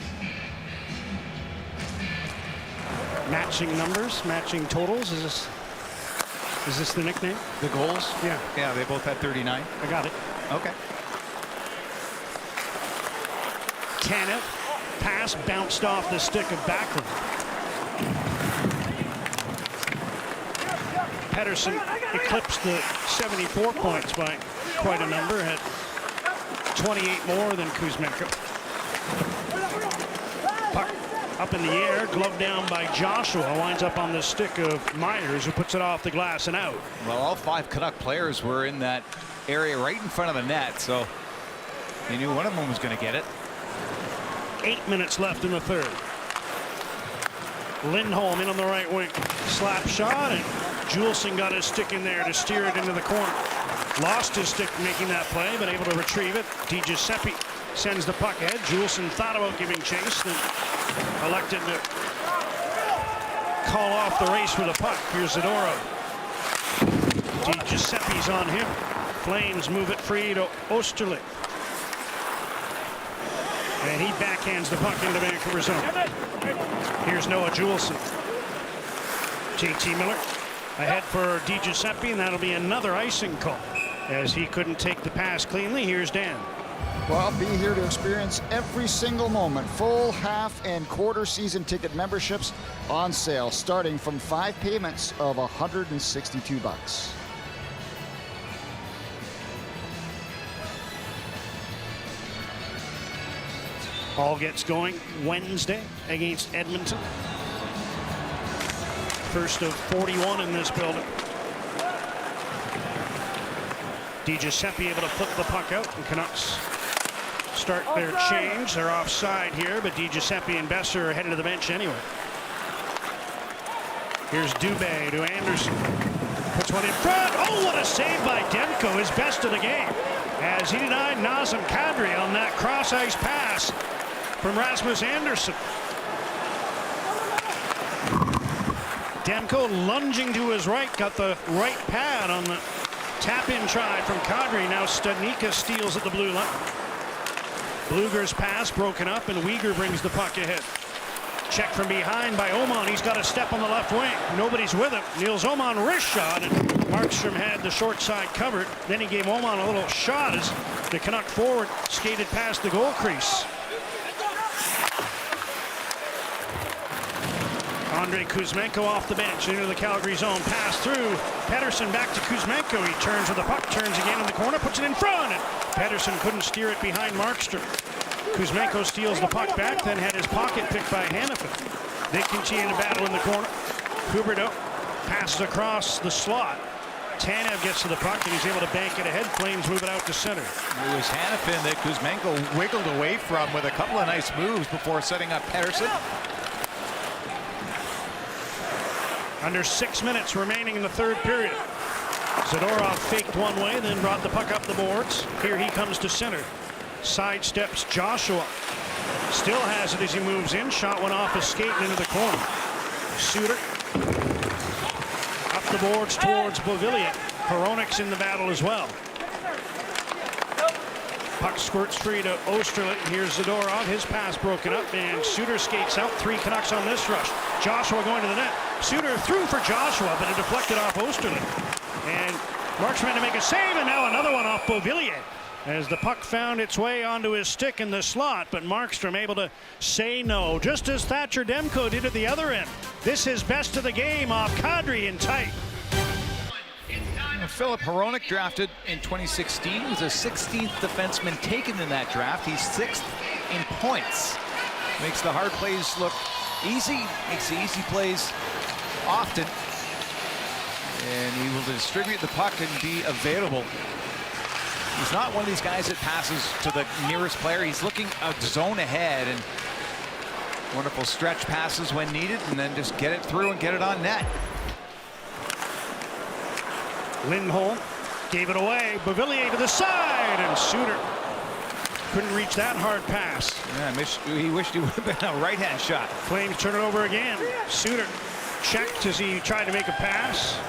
Matching numbers, matching totals. Is this the nickname? The goals? Yeah. Yeah, they both had 39. I got it. Okay. Tanev, pass bounced off the stick of Backlund. Pettersson eclipsed the 74 points by quite a number, had 28 more than Kuzmenko. Puck up in the air, glove down by Joshua, winds up on the stick of Myers, who puts it off the glass and out. Well, all 5 Canuck players were in that area right in front of the net, so they knew one of them was going to get it. 8 minutes left in the third. Lindholm in on the right wing. Slap shot, and Juleson got his stick in there to steer it into the corner. Lost his stick making that play, but able to retrieve it. DiGiuseppe sends the puck ahead. Juleson thought about giving chase, then elected to call off the race for the puck. Here's Zadorov. DiGiuseppe's on him. Flames move it free to Osterley. And he backhands the puck into Vancouver zone. Here's Noah Juleson. JT Miller ahead for DiGiuseppe, and that'll be another icing call as he couldn't take the pass cleanly. Here's Dan. Well, be here to experience every single moment. Full, half, and quarter season ticket memberships on sale, starting from 5 payments of $162. All gets going Wednesday against Edmonton. First of 41 in this building. DiGiuseppe able to flip the puck out, and Canucks start their change. They're offside here, but DiGiuseppe and Besser are headed to the bench anyway. Here's Dubé to Anderson. Puts one in front. Oh, what a save by Demko, his best of the game, as he denied Nazem Kadri on that cross-ice pass from Rasmus Anderson. Demko lunging to his right, got the right pad on the tap-in try from Kadri. Now Studnicka steals at the blue line. Bluger's pass broken up, and Weegar brings the puck ahead. Check from behind by Oman. He's got a step on the left wing. Nobody's with him. Niels Oman wrist shot, and Markstrom had the short side covered. Then he gave Oman a little shot as the Canuck forward skated past the goal crease. Andrei Kuzmenko off the bench into the Calgary zone. Pass through. Pettersson back to Kuzmenko. He turns with the puck, turns again in the corner, puts it in front. And Pettersson couldn't steer it behind Markstrom. Kuzmenko steals the puck back, then had his pocket picked by Hannafin. They continue to battle in the corner. Huberdeau passes across the slot. Tanev gets to the puck, and he's able to bank it ahead. Flames move it out to center. It was Hannafin that Kuzmenko wiggled away from with a couple of nice moves before setting up Pettersson. Under 6 minutes remaining in the third period. Zadorov faked one way, then brought the puck up the boards. Here he comes to center. Sidesteps Joshua. Still has it as he moves in. Shot went off his skate and into the corner. Suter up the boards towards Beauvillier. Hronik's in the battle as well. Puck squirts free to Osterlund. Here's Zadorov. His pass broken up, and Suter skates out. 3 Canucks on this rush. Joshua going to the net. Suter threw for Joshua, but it deflected off Osterlund. And Markstrom to make a save, and now another one off Beauvillier, as the puck found its way onto his stick in the slot, but Markstrom able to say no, just as Thatcher Demko did at the other end. This is best of the game off Kadri in tight. Philip Hronik, drafted in 2016, was a 16th defenseman taken in that draft. He's 6th in points. Makes the hard plays look easy, makes the easy plays often. And he will distribute the puck and be available. He's not one of these guys that passes to the nearest player. He's looking a zone ahead, and wonderful stretch passes when needed, and then just get it through and get it on net. Lindholm gave it away. Beauvillier to the side, and Suter couldn't reach that hard pass. Yeah, he wished he would have been a right-hand shot. Flames turn it over again. Suter checked as he tried to make a pass.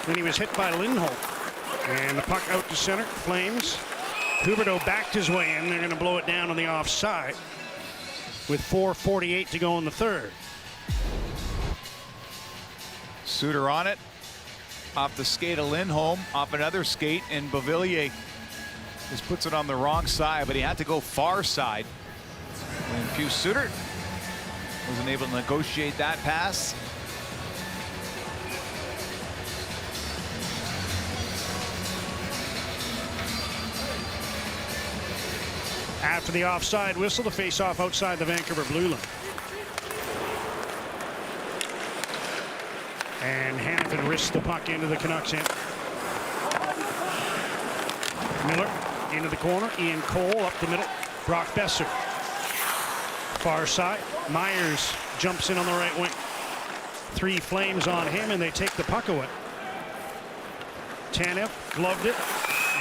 Then he was hit by Lindholm. And the puck out to center. Flames. Huberdeau backed his way in. They're going to blow it down on the offside with 4:48 to go in the third. Suter on it. Off the skate of Lindholm, off another skate, and Beauvillier just puts it on the wrong side, but he had to go far side. And Pius Suter wasn't able to negotiate that pass. After the offside whistle, the face-off outside the Vancouver blue line. And Hannafin risks the puck into the Canucks end. Miller into the corner. Ian Cole up the middle. Brock Besser. Far side. Myers jumps in on the right wing. 3 Flames on him, and they take the puck away. Tanev gloved it,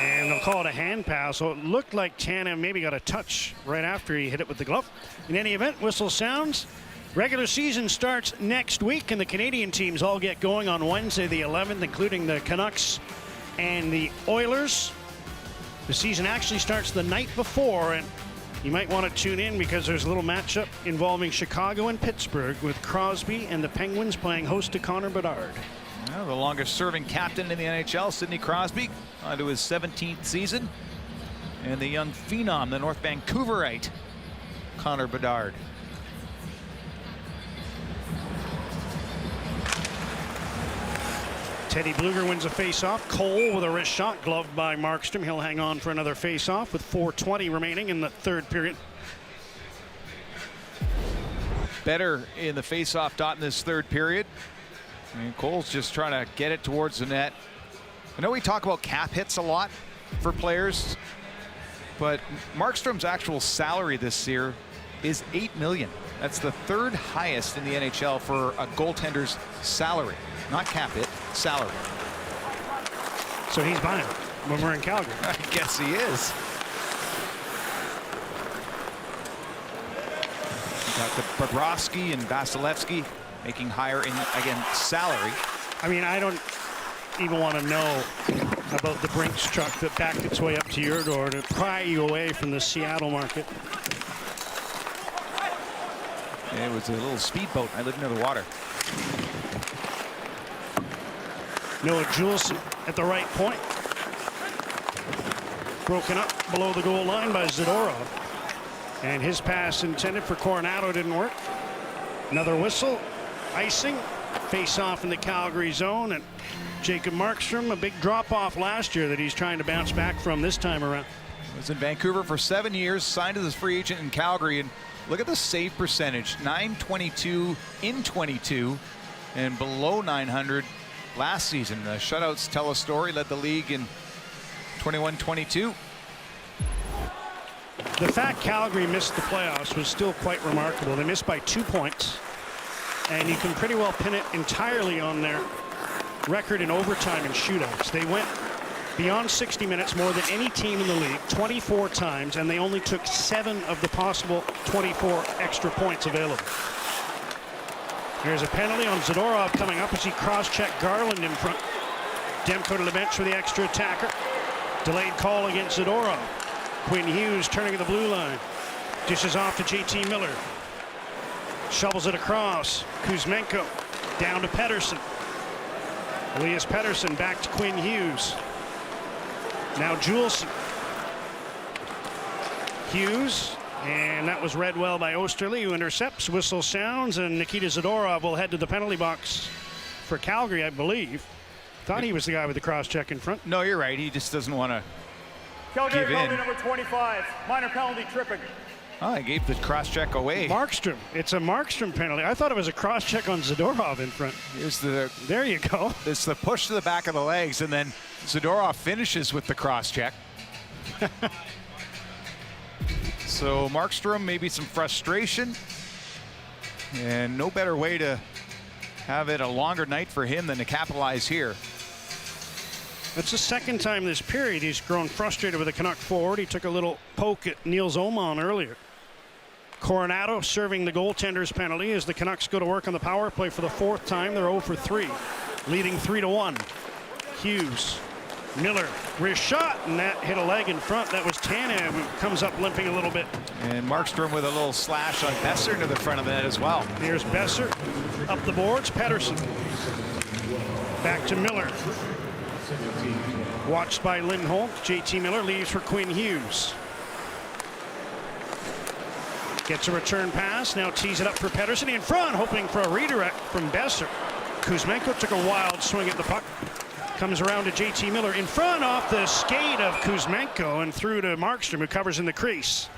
and they'll call it a hand pass. So it looked like Tanev maybe got a touch right after he hit it with the glove. In any event, whistle sounds. Regular season starts next week, and the Canadian teams all get going on Wednesday the 11th, including the Canucks and the Oilers. The season actually starts the night before, and you might want to tune in because there's a little matchup involving Chicago and Pittsburgh, with Crosby and the Penguins playing host to Connor Bedard. Well, the longest serving captain in the NHL, Sidney Crosby, onto his 17th season. and the young phenom, the North Vancouverite, Connor Bedard. Teddy Bluger wins a face-off. Cole with a wrist shot, gloved by Markstrom. He'll hang on for another face-off with 4:20 remaining in the third period. Better in the face-off dot in this third period. And Cole's just trying to get it towards the net. I know we talk about cap hits a lot for players, but Markstrom's actual salary this year is $8 million. That's the third highest in the NHL for a goaltender's salary. Not cap hit, salary. So he's buying when we're in Calgary. I guess he is. You got the Bobrovsky and Vasilevsky making higher in, again, salary. I mean, I don't even want to know about the Brinks truck that backed its way up to your door to pry you away from the Seattle market. It was a little speedboat. I live near the water. Noah Juleson at the right point. Broken up below the goal line by Zadorov. And his pass intended for Coronado didn't work. Another whistle. Icing. Face off in the Calgary zone. And Jacob Markstrom, a big drop off last year that he's trying to bounce back from this time around. Was in Vancouver for 7 years, signed as a free agent in Calgary, and look at the save percentage, .922 in 22 and below 900 last season. The shutouts tell a story, led the league in 21-22. The fact Calgary missed the playoffs was still quite remarkable. They missed by 2 points, and you can pretty well pin it entirely on their record in overtime and shootouts. They went beyond 60 minutes more than any team in the league 24 times, and they only took 7 of the possible 24 extra points available. Here's a penalty on Zadorov coming up as he cross-checked Garland in front. Demko to the bench for the extra attacker. Delayed call against Zadorov. Quinn Hughes turning to the blue line. Dishes off to JT Miller. Shovels it across. Kuzmenko down to Pettersson. Elias Pettersson back to Quinn Hughes. Now Juleson. Hughes, and that was read well by Osterley, who intercepts. Whistle sounds, and Nikita Zadorov will head to the penalty box for Calgary, I believe. Thought he was the guy with the cross-check in front. No, you're right. He just doesn't want to Calgary give in. penalty number 25, minor penalty tripping. Oh, I gave the cross-check away. Markstrom. It's a Markstrom penalty. I thought it was a cross-check on Zadorov in front. Here's the. There you go. It's the push to the back of the legs, and then Zadorov finishes with the cross-check. So Markstrom, maybe some frustration, and no better way to have it a longer night for him than to capitalize here. That's the second time this period he's grown frustrated with the Canuck forward. He took a little poke at Niels Oman earlier. Coronado serving the goaltender's penalty as the Canucks go to work on the power play for the 4th time. They're 0 for 3, leading 3-1. Hughes, Miller, wrist shot, and that hit a leg in front. That was Tanev, who comes up limping a little bit. And Markstrom with a little slash on Besser to the front of the net as well. Here's Besser up the boards. Pettersson back to Miller. Watched by Lindholm. JT Miller leaves for Quinn Hughes. Gets a return pass. Now tees it up for Pettersson in front, hoping for a redirect from Besser. Kuzmenko took a wild swing at the puck. Comes around to JT Miller in front off the skate of Kuzmenko and through to Markstrom, who covers in the crease.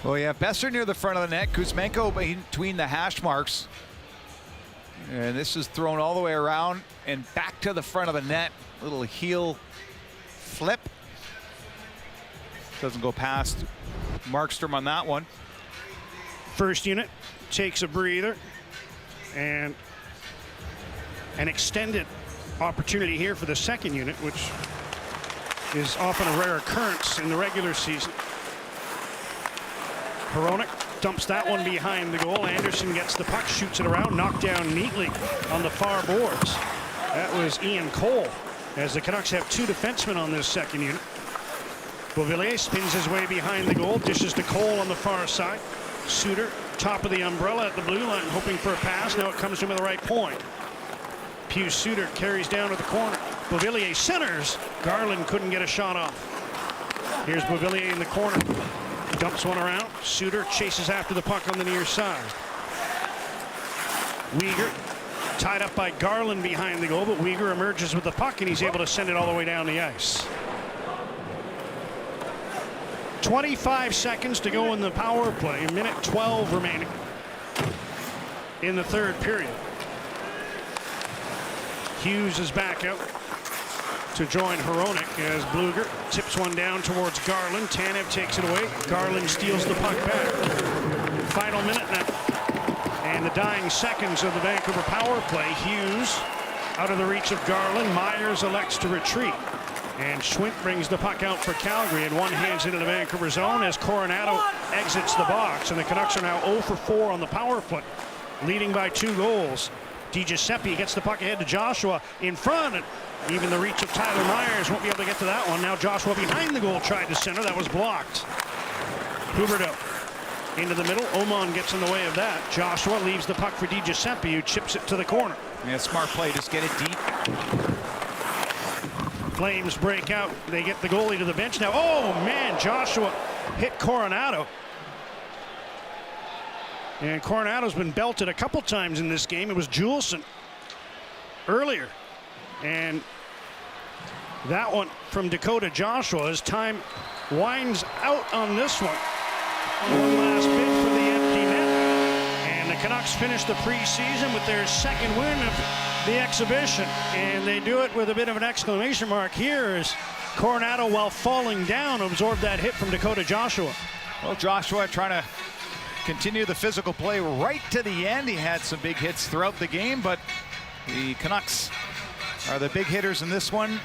Well, you have Besser near the front of the net. Kuzmenko between the hash marks. And this is thrown all the way around and back to the front of the net. Little heel flip. Doesn't go past Markstrom on that one. First unit takes a breather, and an extended opportunity here for the second unit, which is often a rare occurrence in the regular season. Hronek dumps that one behind the goal. Anderson gets the puck, shoots it around, knocked down neatly on the far boards. That was Ian Cole, as the Canucks have 2 defensemen on this second unit. Beauvillier spins his way behind the goal, dishes to Cole on the far side. Suter, top of the umbrella at the blue line, hoping for a pass. Now it comes to him at the right point. Pius Suter carries down to the corner. Beauvillier centers. Garland couldn't get a shot off. Here's Beauvillier in the corner. Dumps one around. Suter chases after the puck on the near side. Weegar tied up by Garland behind the goal, but Weegar emerges with the puck and he's able to send it all the way down the ice. 25 seconds to go in the power play. A minute 12 remaining in the third period. Hughes is back out to join Hronek as Bluger tips one down towards Garland. Tanev takes it away. Garland steals the puck back. Final minute now. And the dying seconds of the Vancouver power play. Hughes out of the reach of Garland. Myers elects to retreat. And Schwint brings the puck out for Calgary, and one hands into the Vancouver zone as Coronado exits the box. And the Canucks are now 0 for 4 on the power play, leading by 2 goals. DiGiuseppe gets the puck ahead to Joshua in front. And even the reach of Tyler Myers won't be able to get to that one. Now Joshua behind the goal tried to center. That was blocked. Huberdeau into the middle. Oman gets in the way of that. Joshua leaves the puck for DiGiuseppe, who chips it to the corner. Yeah, smart play. Just get it deep. Flames break out. They get the goalie to the bench now. Oh, man, Joshua hit Coronado. And Coronado's been belted a couple times in this game. It was Juleson earlier. And that one from Dakota Joshua as time winds out on this one. One last bid for the empty net. And the Canucks finish the preseason with their second win of the exhibition. And they do it with a bit of an exclamation mark here as Coronado, while falling down, absorbed that hit from Dakota Joshua. Well, Joshua trying to continue the physical play right to the end. He had some big hits throughout the game, but the Canucks are the big hitters in this one,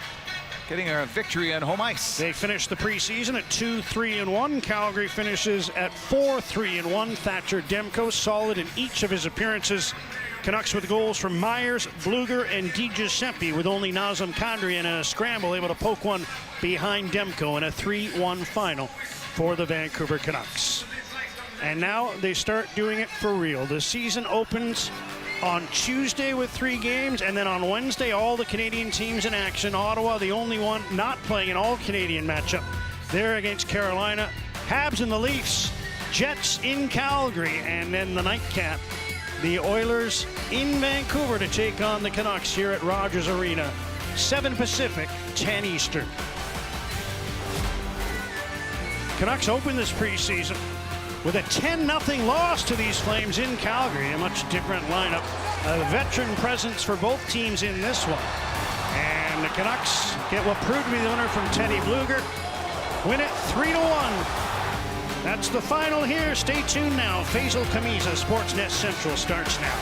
getting a victory on home ice. They finished the preseason at 2-3-1. Calgary finishes at 4-3-1. Thatcher Demko solid in each of his appearances. Canucks with goals from Myers, Bluger, and DiGiuseppe, with only Nazem Kadri in a scramble able to poke one behind Demko in a 3-1 final for the Vancouver Canucks. And now they start doing it for real. The season opens on Tuesday with 3 games, and then on Wednesday, all the Canadian teams in action. Ottawa, the only one not playing an all-Canadian matchup. They're against Carolina. Habs and the Leafs. Jets in Calgary, and then the nightcap. The Oilers in Vancouver to take on the Canucks here at Rogers Arena. 7 Pacific, 10 Eastern. Canucks open this preseason with a 10-0 loss to these Flames in Calgary. A much different lineup. A veteran presence for both teams in this one. And the Canucks get what proved to be the winner from Teddy Bluger. Win it 3-1. That's the final here. Stay tuned now. Faisal Kamiza, Sportsnet Central starts now.